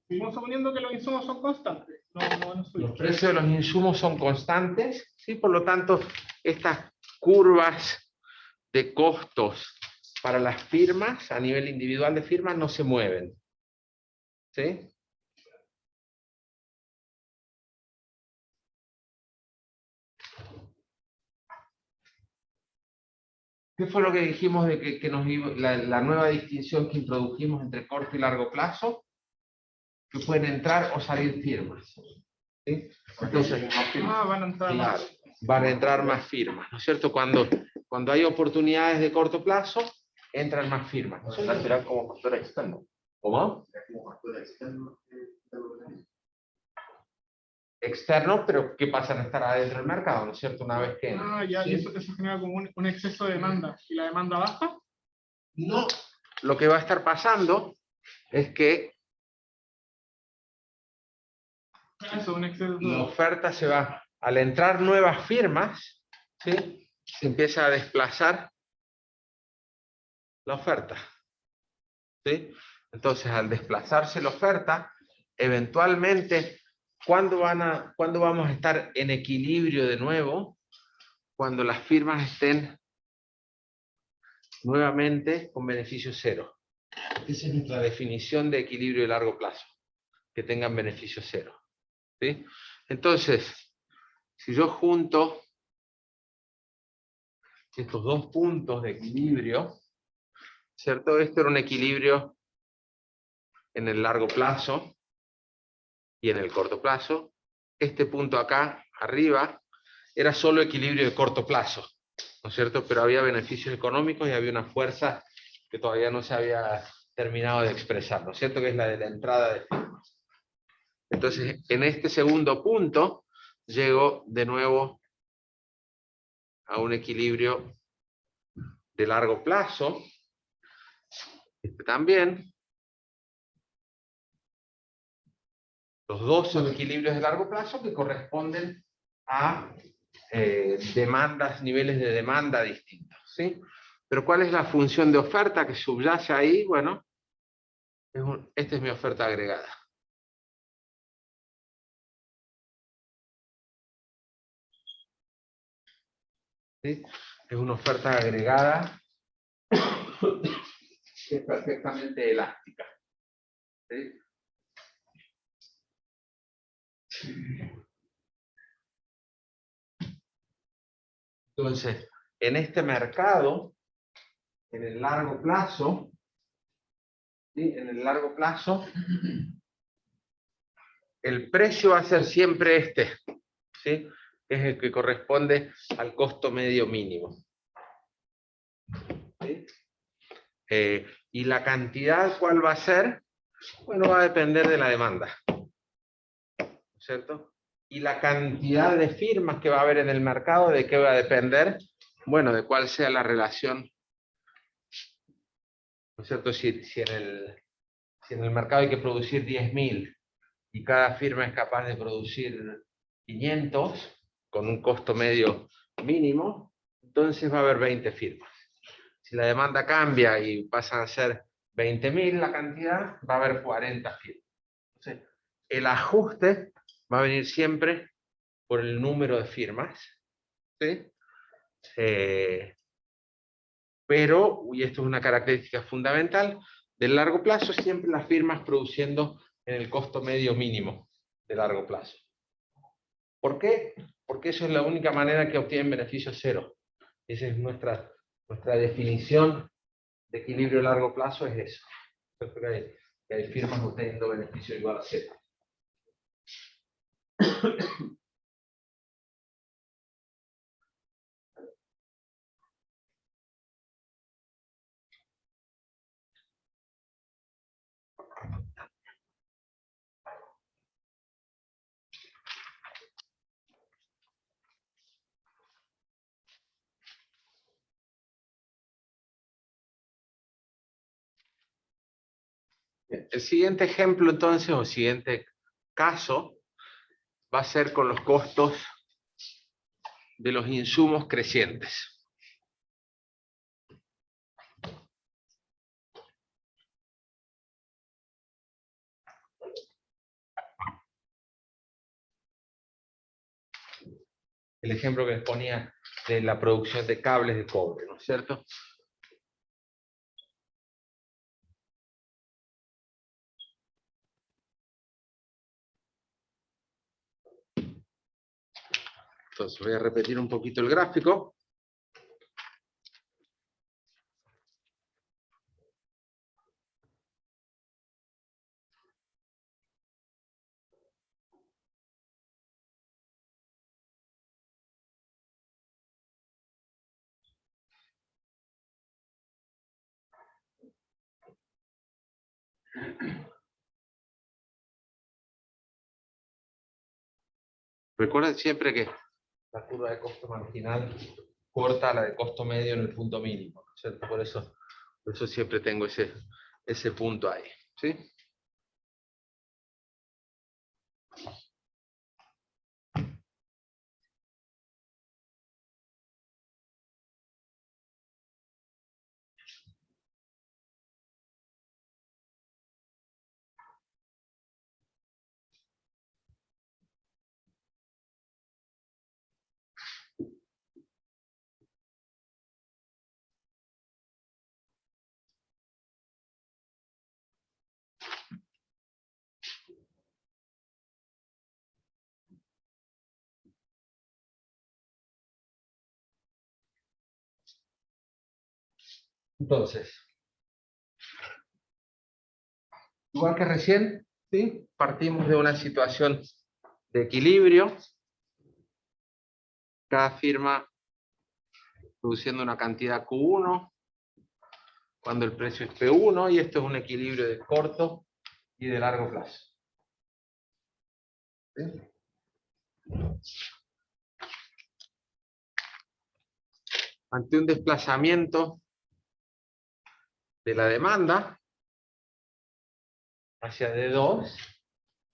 seguimos suponiendo que los insumos son constantes, no van a subir. Los precios de los insumos son constantes, ¿sí? Por lo tanto, estas curvas de costos para las firmas, a nivel individual de firmas, no se mueven. ¿Sí? ¿Qué fue lo que dijimos de que la nueva distinción que introdujimos entre corto y largo plazo? Que pueden entrar o salir firmas. ¿Sí? Entonces, Van a entrar claro, más. van a entrar más firmas, ¿no es cierto? Cuando hay oportunidades de corto plazo, entran más firmas. ¿No es cierto? Serán como factores externos. ¿Cómo? Como factores externos. Externos, pero que pasan a estar adentro del mercado, ¿no es cierto? Una vez que... Ya, ¿sí? y eso genera como un exceso de demanda. ¿Y la demanda baja? No, lo que va a estar pasando es que Eso, un exceso la de... oferta se va, al entrar nuevas firmas, ¿sí? Se empieza a desplazar la oferta, ¿sí? Entonces, al desplazarse la oferta, eventualmente, ¿cuándo vamos a estar en equilibrio de nuevo? Cuando las firmas estén nuevamente con beneficio cero. Esa es nuestra definición de equilibrio de largo plazo, que tengan beneficio cero, ¿sí? Entonces, si yo junto estos dos puntos de equilibrio, ¿cierto? Este era un equilibrio en el largo plazo y en el corto plazo. Este punto acá, arriba, era solo equilibrio de corto plazo, ¿no es cierto? Pero había beneficios económicos y había una fuerza que todavía no se había terminado de expresar, ¿no es cierto? Que es la de la entrada de firmas. Entonces, en este segundo punto, llego de nuevo a un equilibrio de largo plazo. Este también. Los dos son equilibrios de largo plazo que corresponden a demandas, niveles de demanda distintos, ¿sí? Pero ¿cuál es la función de oferta que subyace ahí? Bueno, esta es mi oferta agregada. ¿Sí? Es una oferta agregada que es perfectamente elástica. ¿Sí? Entonces, en este mercado, en el largo plazo, ¿sí? En el largo plazo, el precio va a ser siempre este, ¿sí? Es el que corresponde al costo medio mínimo. ¿Sí? Y la cantidad, ¿cuál va a ser? Bueno, va a depender de la demanda, ¿cierto? Y la cantidad de firmas que va a haber en el mercado, ¿de qué va a depender? Bueno, de cuál sea la relación, ¿no es cierto? Si en el mercado hay que producir 10.000 y cada firma es capaz de producir 500 con un costo medio mínimo, entonces va a haber 20 firmas. Si la demanda cambia y pasan a ser 20.000 la cantidad, va a haber 40 firmas. Entonces, el ajuste va a venir siempre por el número de firmas, ¿sí? Pero, y esto es una característica fundamental, del largo plazo siempre las firmas produciendo en el costo medio mínimo de largo plazo. ¿Por qué? Porque eso es la única manera que obtienen beneficio cero. Esa es nuestra definición de equilibrio a largo plazo, es eso. Que hay firmas obteniendo beneficio igual a cero. El siguiente ejemplo, entonces, o siguiente caso, va a ser con los costos de los insumos crecientes. El ejemplo que les ponía de la producción de cables de cobre, ¿no es cierto? Entonces voy a repetir un poquito el gráfico. Recuerden siempre que la curva de costo marginal corta la de costo medio en el punto mínimo, ¿no es cierto? Por eso siempre tengo ese punto ahí, ¿sí? Entonces, igual que recién, ¿sí? Partimos de una situación de equilibrio. Cada firma produciendo una cantidad Q1, cuando el precio es P1, y esto es un equilibrio de corto y de largo plazo. ¿Sí? Ante un desplazamiento de la demanda hacia D2,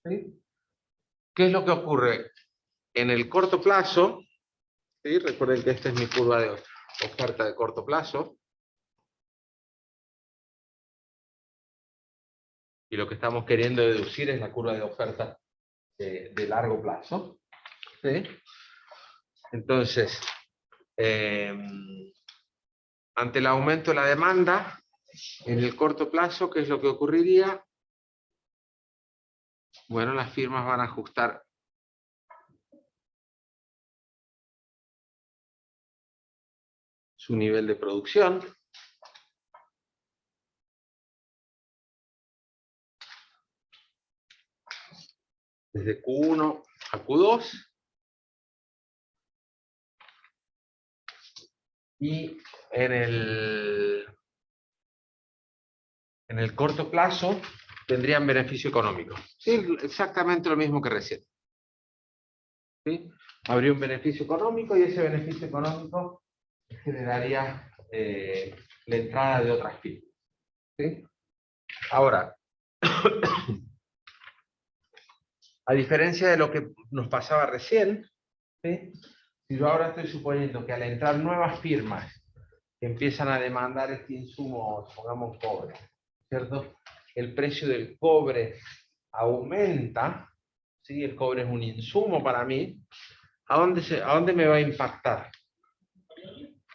¿sí? ¿Qué es lo que ocurre? En el corto plazo, ¿sí? Recuerden que esta es mi curva de oferta de corto plazo, y lo que estamos queriendo deducir es la curva de oferta de largo plazo, ¿sí? Entonces, ante el aumento de la demanda, en el corto plazo, ¿qué es lo que ocurriría? Bueno, las firmas van a ajustar su nivel de producción. Desde Q1 a Q2. Y en el corto plazo tendrían beneficio económico. Sí, exactamente lo mismo que recién. ¿Sí? Habría un beneficio económico y ese beneficio económico generaría la entrada de otras firmas. ¿Sí? Ahora, a diferencia de lo que nos pasaba recién, ¿sí? Si yo ahora estoy suponiendo que al entrar nuevas firmas que empiezan a demandar este insumo, pongamos cobre, ¿cierto? El precio del cobre aumenta, ¿sí? El cobre es un insumo para mí. ¿A dónde me va a impactar?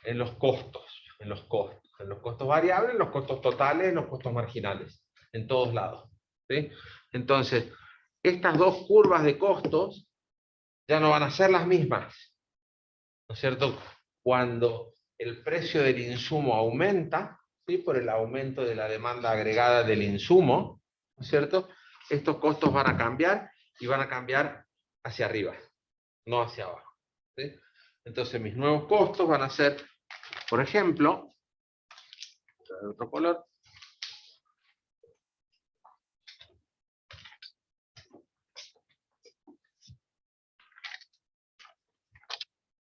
En los costos, en los costos variables, en los costos totales, en los costos marginales, en todos lados, ¿sí? Entonces, estas dos curvas de costos ya no van a ser las mismas, ¿no es cierto? Cuando el precio del insumo aumenta, ¿sí? Por el aumento de la demanda agregada del insumo, ¿no es cierto? Estos costos van a cambiar y van a cambiar hacia arriba, no hacia abajo, ¿sí? Entonces mis nuevos costos van a ser, por ejemplo, de otro color,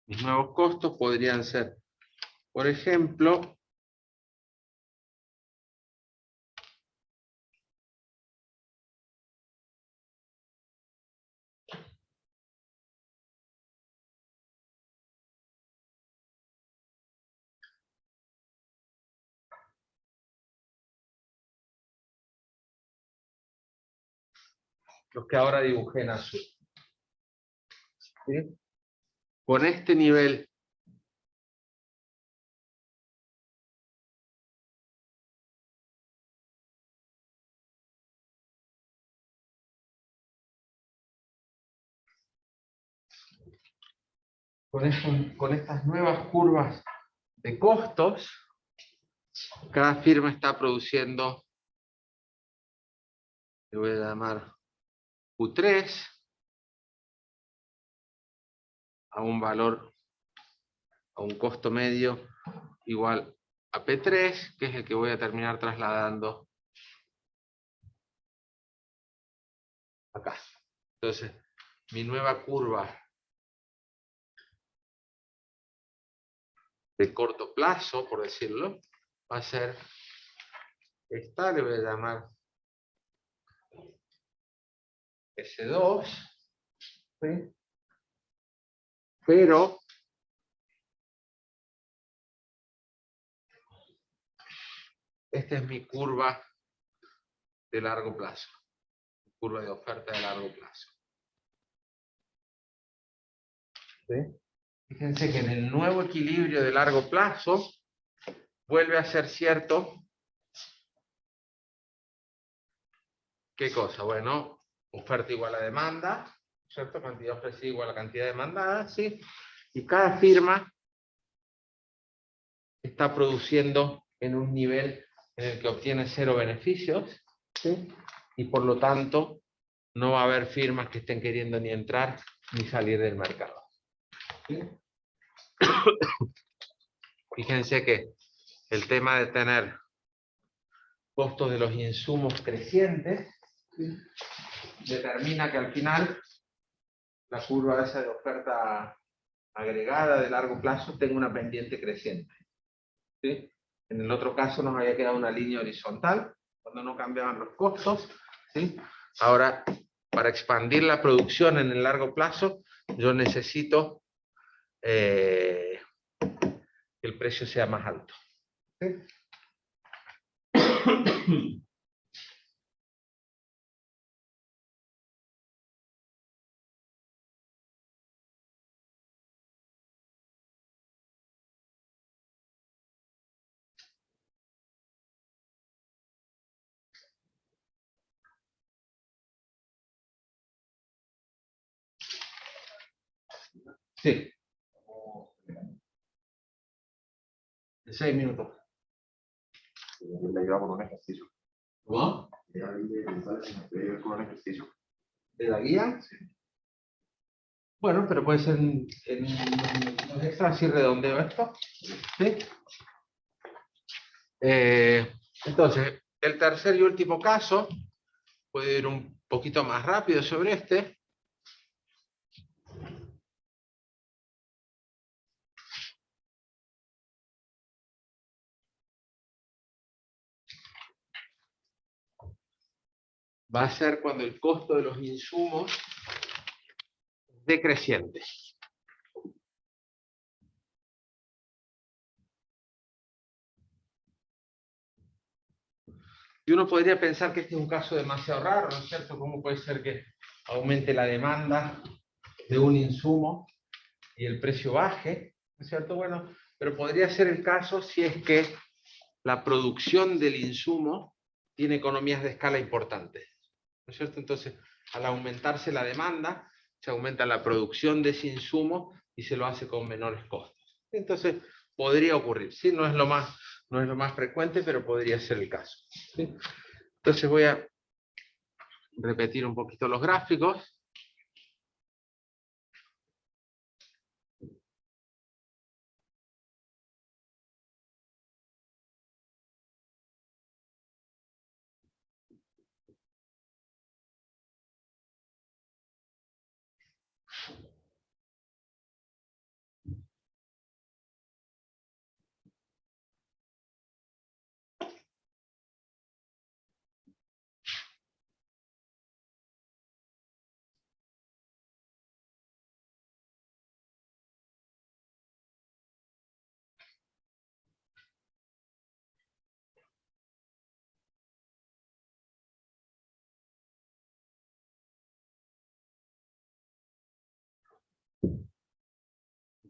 mis nuevos costos podrían ser, por ejemplo, los que ahora dibujé en azul, ¿sí? Con este nivel con estas nuevas curvas de costos, cada firma está produciendo, le voy a llamar Q3, a un valor, a un costo medio igual a P3, que es el que voy a terminar trasladando acá. Entonces, mi nueva curva de corto plazo, por decirlo, va a ser esta, le voy a llamar S2, ¿sí? Pero esta es mi curva de largo plazo, curva de oferta de largo plazo. ¿Sí? Fíjense que en el nuevo equilibrio de largo plazo vuelve a ser cierto. ¿Qué cosa? Bueno, oferta igual a demanda, ¿cierto? Cantidad ofrecida igual a cantidad demandada, ¿sí? Y cada firma está produciendo en un nivel en el que obtiene 0 beneficios, ¿sí? Y por lo tanto no va a haber firmas que estén queriendo ni entrar ni salir del mercado. ¿Sí? Fíjense que el tema de tener costos de los insumos crecientes, ¿sí?, determina que al final la curva esa de oferta agregada de largo plazo tenga una pendiente creciente, ¿sí? En el otro caso nos había quedado una línea horizontal cuando no cambiaban los costos, ¿sí? Ahora, para expandir la producción en el largo plazo, yo necesito que el precio sea más alto, ¿sí? Sí. De 6 minutos. Le iba por un ejercicio. ¿Cómo? Ya vi que sale si me puede ir con un ejercicio. ¿De la guía? Sí. Bueno, pero puede ser en los extras así redondeo esto. ¿Sí? Entonces, el tercer y último caso, puede ir un poquito más rápido sobre este. Va a ser cuando el costo de los insumos es decreciente. Y uno podría pensar que este es un caso demasiado raro, ¿no es cierto? ¿Cómo puede ser que aumente la demanda de un insumo y el precio baje? ¿No es cierto? Bueno, pero podría ser el caso si es que la producción del insumo tiene economías de escala importantes, ¿no es cierto? Entonces, al aumentarse la demanda, se aumenta la producción de ese insumo y se lo hace con menores costos. Entonces, podría ocurrir, ¿sí? No es lo más frecuente, pero podría ser el caso, ¿sí? Entonces voy a repetir un poquito los gráficos.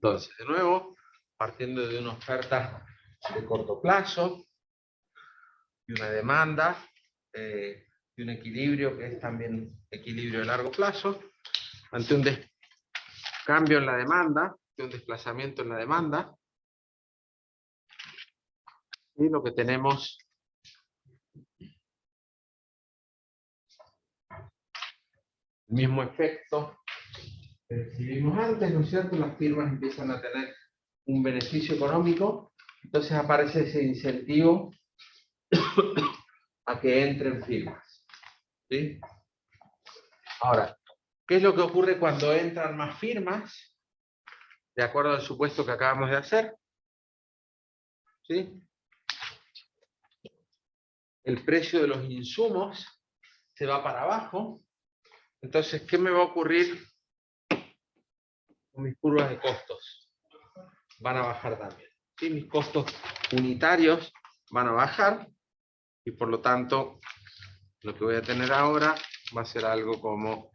Entonces, de nuevo, partiendo de una oferta de corto plazo y una demanda y un equilibrio que es también equilibrio de largo plazo, ante un cambio en la demanda, un desplazamiento en la demanda, y lo que tenemos el mismo efecto que recibimos antes, ¿no es cierto? Las firmas empiezan a tener un beneficio económico, entonces aparece ese incentivo a que entren firmas, ¿sí? Ahora, ¿qué es lo que ocurre cuando entran más firmas? De acuerdo al supuesto que acabamos de hacer, ¿sí? El precio de los insumos se va para abajo. Entonces, ¿qué me va a ocurrir con mis curvas de costos? Van a bajar también, ¿sí? Mis costos unitarios van a bajar y por lo tanto lo que voy a tener ahora va a ser algo como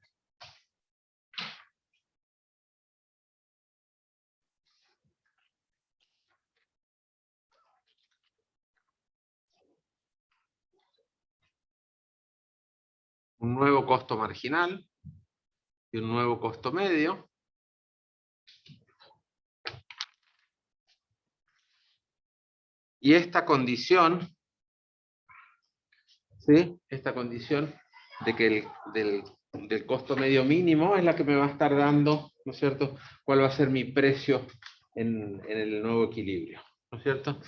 un nuevo costo marginal y un nuevo costo medio. Y esta condición, ¿sí? Esta condición de que del costo medio mínimo es la que me va a estar dando, ¿no es cierto?, cuál va a ser mi precio en el nuevo equilibrio, ¿no es cierto?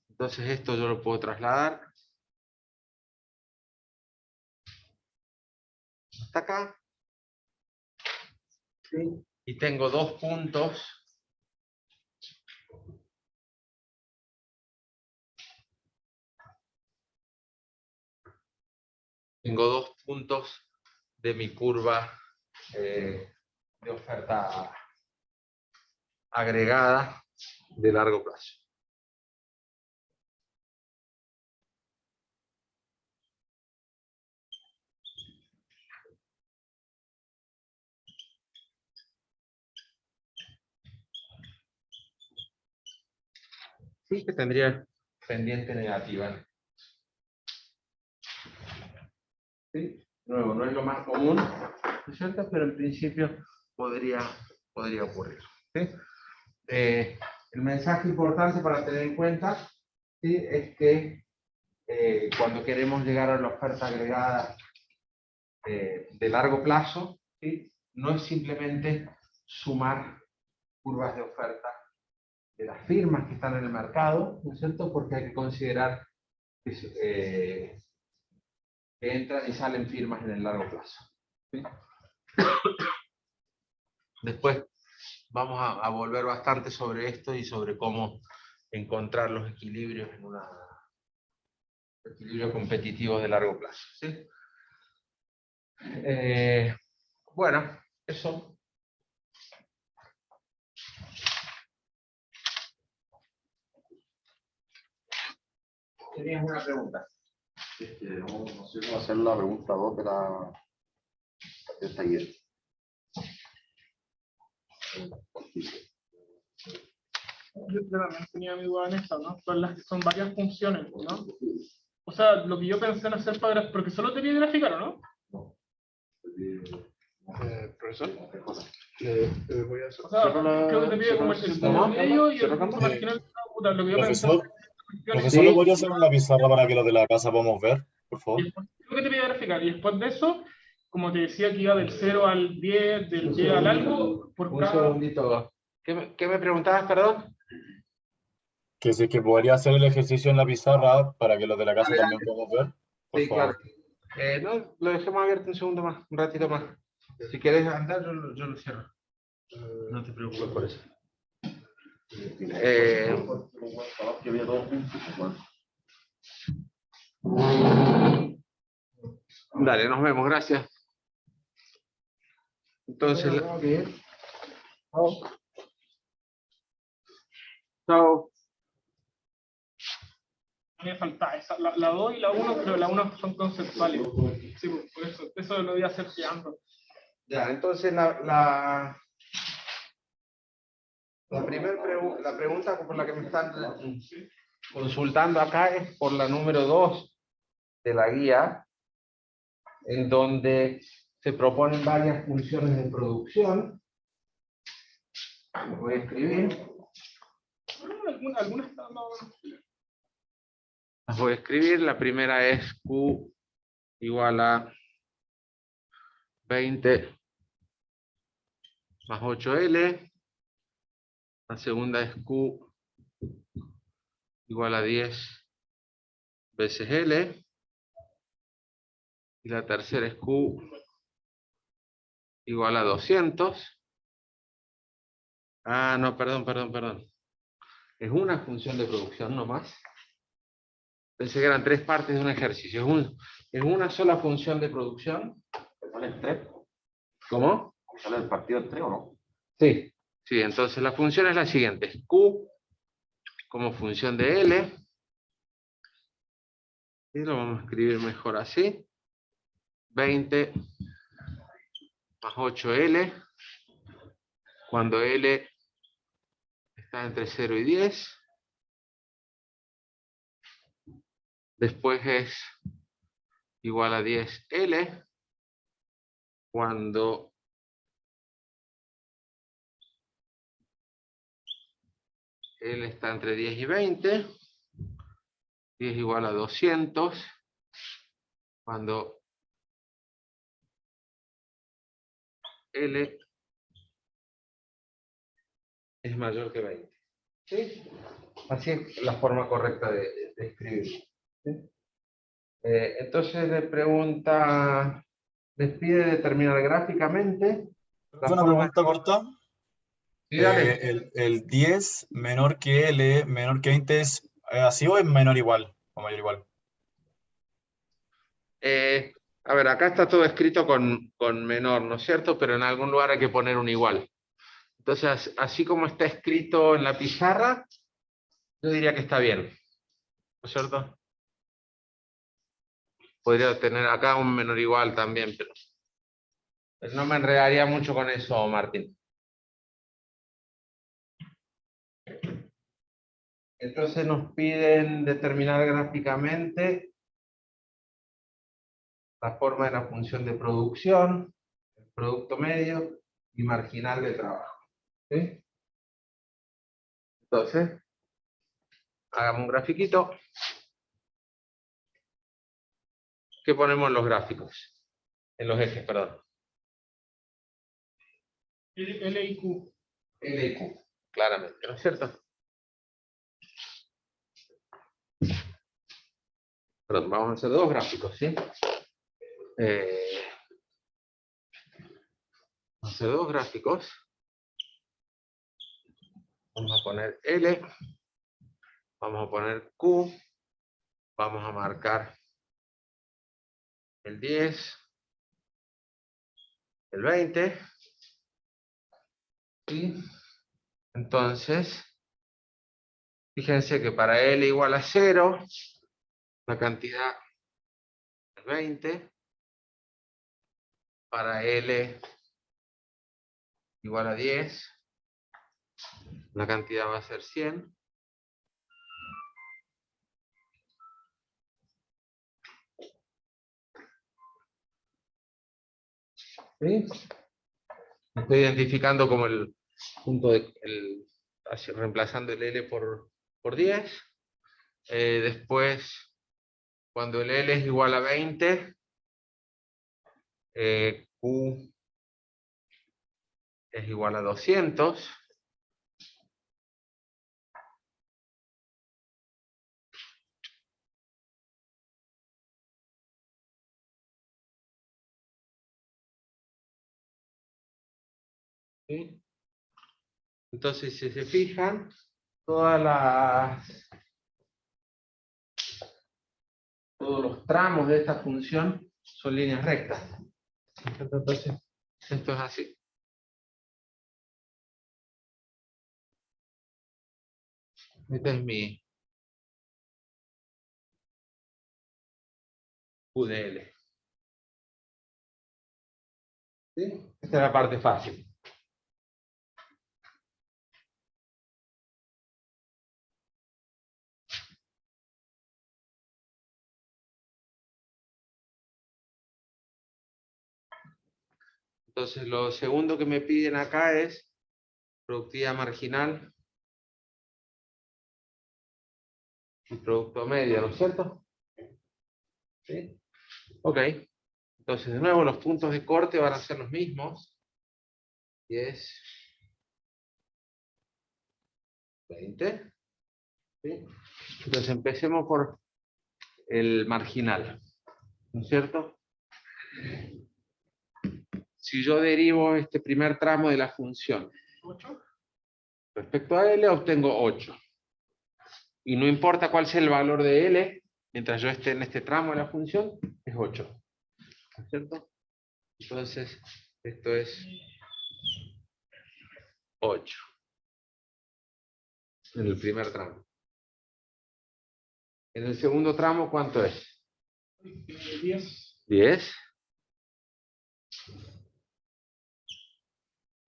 Entonces esto yo lo puedo trasladar hasta acá. ¿Sí? Y tengo dos puntos de mi curva de oferta agregada de largo plazo. Sí que tendría pendiente negativa. ¿Sí? De nuevo, no es lo más común, ¿no es cierto? Pero en principio podría ocurrir. ¿Sí? El mensaje importante para tener en cuenta, ¿sí?, es que cuando queremos llegar a la oferta agregada de largo plazo, ¿sí?, no es simplemente sumar curvas de oferta de las firmas que están en el mercado, ¿no es cierto? Porque hay que considerar que entran y salen firmas en el largo plazo. ¿Sí? Después vamos a volver bastante sobre esto y sobre cómo encontrar los equilibrios en un equilibrio competitivo de largo plazo. ¿Sí? Bueno, eso. ¿Tenías una pregunta? No sé cómo hacer la pregunta 2 del taller. Yo también tenía mi duda en esta, ¿no? Son varias funciones, ¿no? O sea, lo que yo pensé en hacer para... Porque solo te pide graficar, ¿o no? Profesor, voy a hacer. O sea, creo que te pide como el punto medio y el punto marginal. Puta, lo que yo pensé... Profesor, ¿lo podría hacer en la pizarra para que los de la casa podamos ver, por favor? Creo que te pide graficar. Y después de eso, como te decía que iba del 0 al 10, del 10 al algo, por Un cada... segundito. ¿Qué me preguntabas, perdón? Que si es que podría hacer el ejercicio en la pizarra para que los de la casa también podamos ver, por Sí, favor. claro. No, lo dejemos abierto un segundo más, un ratito más. Si quieres andar, yo lo cierro. No te preocupes por eso. Que había todos juntos, bueno. Dale, nos vemos, gracias. Entonces, chao. Me falta esa, la 2 y la 1, pero la 1 son conceptuales. Sí, por eso lo voy a hacer quedando. Ya, entonces la pregunta por la que me están consultando acá es por la número 2 de la guía, en donde se proponen varias funciones de producción. Voy a escribir. Algunas están más... Las voy a escribir. La primera es Q igual a 20 más 8L. La segunda es Q igual a 10 veces L. Y la tercera es Q igual a 200. Ah, no, perdón. Es una función de producción nomás. Pensé que eran 3 partes de un ejercicio. Es una sola función de producción. ¿Sale el 3? ¿Cómo? ¿Sale el partido el 3 o no? Sí, entonces la función es la siguiente. Q como función de L. Y lo vamos a escribir mejor así. 20 más 8L. Cuando L está entre 0 y 10. Después es igual a 10L. Cuando L está entre 10 y 20. y es igual a 200 cuando L es mayor que 20. ¿Sí? Así es la forma correcta de escribirlo. ¿Sí? Entonces le pregunta, les pide determinar gráficamente la Una forma. pregunta corta. Sí, dale. El 10 menor que L, menor que 20, ¿es así o es menor igual o mayor igual? A ver, acá está todo escrito con menor, ¿no es cierto? Pero en algún lugar hay que poner un igual. Entonces, así como está escrito en la pizarra, yo diría que está bien, ¿no es cierto? Podría tener acá un menor igual también, pero no me enredaría mucho con eso, Martín. Entonces nos piden determinar gráficamente la forma de la función de producción, el producto medio y marginal de trabajo. ¿Sí? Entonces, hagamos un grafiquito. ¿Qué ponemos en los gráficos? En los ejes, perdón. L y Q. L y Q, claramente, ¿no es cierto? Perdón, vamos a hacer dos gráficos, ¿sí? Vamos a hacer dos gráficos. Vamos a poner L, vamos a poner Q, vamos a marcar el 10, el 20, ¿sí? Entonces, fíjense que para L igual a 0, la cantidad es 20, para L igual a 10, la cantidad va a ser 100. ¿Sí? Estoy identificando como el punto de, reemplazando el L por 10. Después, cuando el L es igual a 20, Q es igual a 200. ¿Sí? Entonces, si se fijan, todos los tramos de esta función son líneas rectas. Entonces, esto es así. Este es mi QDL. ¿Sí? Esta es la parte fácil. Entonces, lo segundo que me piden acá es productividad marginal y producto medio, ¿no es cierto? ¿Sí? Ok. Entonces, de nuevo, los puntos de corte van a ser los mismos. 10, 20. ¿Sí? Entonces, empecemos por el marginal, ¿no es cierto? Si yo derivo este primer tramo de la función 8. respecto a L, obtengo 8. Y no importa cuál sea el valor de L, mientras yo esté en este tramo de la función, es 8. ¿No es cierto? Entonces, esto es 8 en el primer tramo. En el segundo tramo, ¿cuánto es? 10. 10.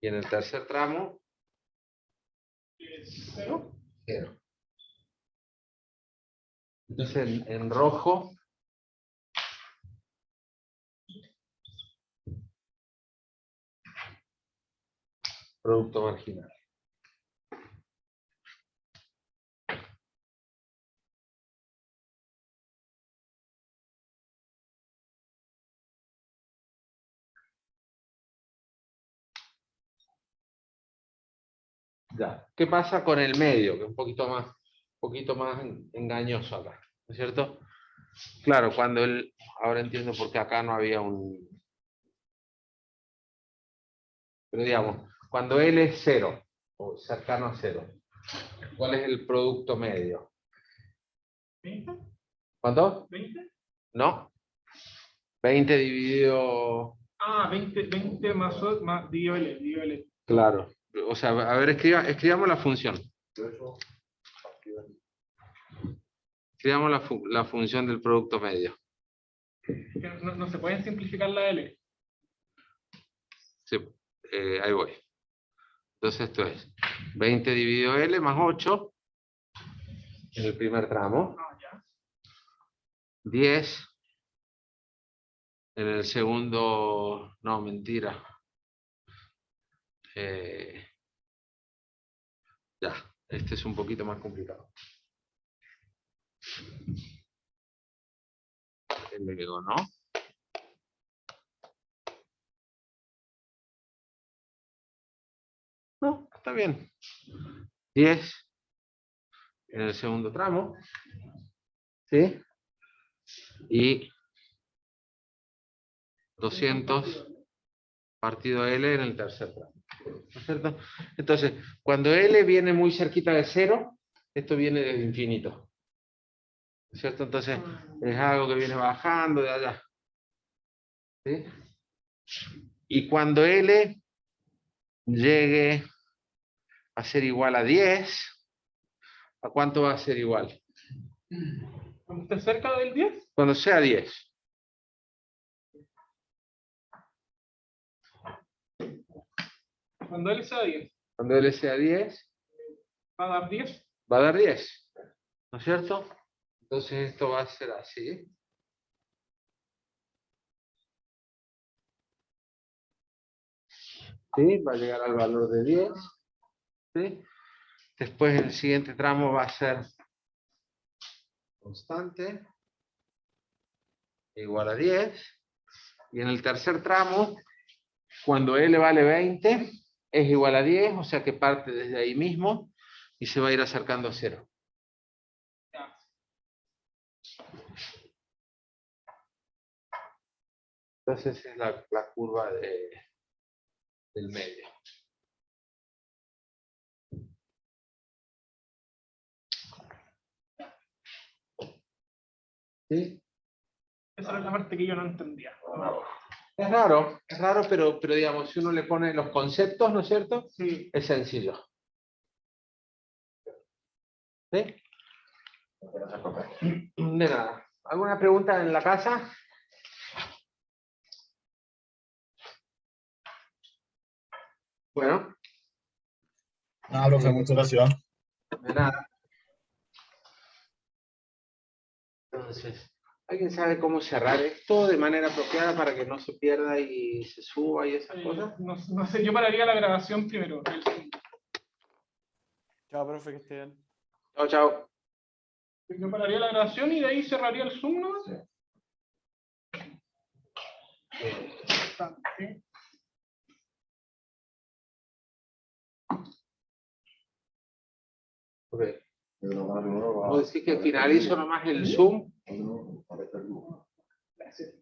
Y en el tercer tramo, 0. 0. Entonces, en rojo, producto marginal. Ya. ¿Qué pasa con el medio? Que es un poquito más engañoso acá, ¿no es cierto? Claro, cuando él, ahora entiendo por qué acá no había un... Pero digamos, cuando L es 0, o cercano a 0, ¿cuál es el producto medio? ¿20? ¿Cuánto? ¿20? No. 20 dividido... Ah, 20 más dividido L. Claro. O sea, a ver, escribamos la función. Escribamos la función del producto medio. Que no se pueden simplificar la L. Sí, ahí voy. Entonces esto es 20 dividido L más 8 en el primer tramo. Ah, ya. 10 en el segundo... No, mentira. Ya, este es un poquito más complicado. Le digo, ¿no? No, está bien. 10 en el segundo tramo. ¿Sí? Y 200 partido L en el tercer tramo. ¿No es cierto? Entonces, cuando L viene muy cerquita de 0, esto viene del infinito. ¿No es cierto? Entonces, es algo que viene bajando de allá. ¿Sí? Y cuando L llegue a ser igual a 10, ¿a cuánto va a ser igual? Cuando esté cerca del 10, Cuando sea 10. cuando L sea 10, Cuando L sea 10, va a dar 10. va a dar 10. ¿No es cierto? Entonces esto va a ser así. ¿Sí? Va a llegar al valor de 10. ¿Sí? Después el siguiente tramo va a ser constante, igual a 10. Y en el tercer tramo, cuando L vale 20, es igual a 10, o sea que parte desde ahí mismo y se va a ir acercando a 0. Ya. Entonces es la curva del medio. ¿Sí? Esa es la parte que yo no entendía. Es raro, pero digamos, si uno le pone los conceptos, ¿no es cierto? Sí. Es sencillo. ¿Sí? De nada. ¿Alguna pregunta en la casa? Bueno. Nada, profe, muchas gracias. De nada. Entonces, ¿alguien sabe cómo cerrar esto de manera apropiada para que no se pierda y se suba y esas cosas? No sé, yo pararía la grabación primero. Chao, profe, que esté bien. Chao, chao. Yo pararía la grabación y de ahí cerraría el Zoom, ¿no? Sí. Ok. ¿Puedo decir que finalizo nomás el Zoom? No, no, no. Gracias.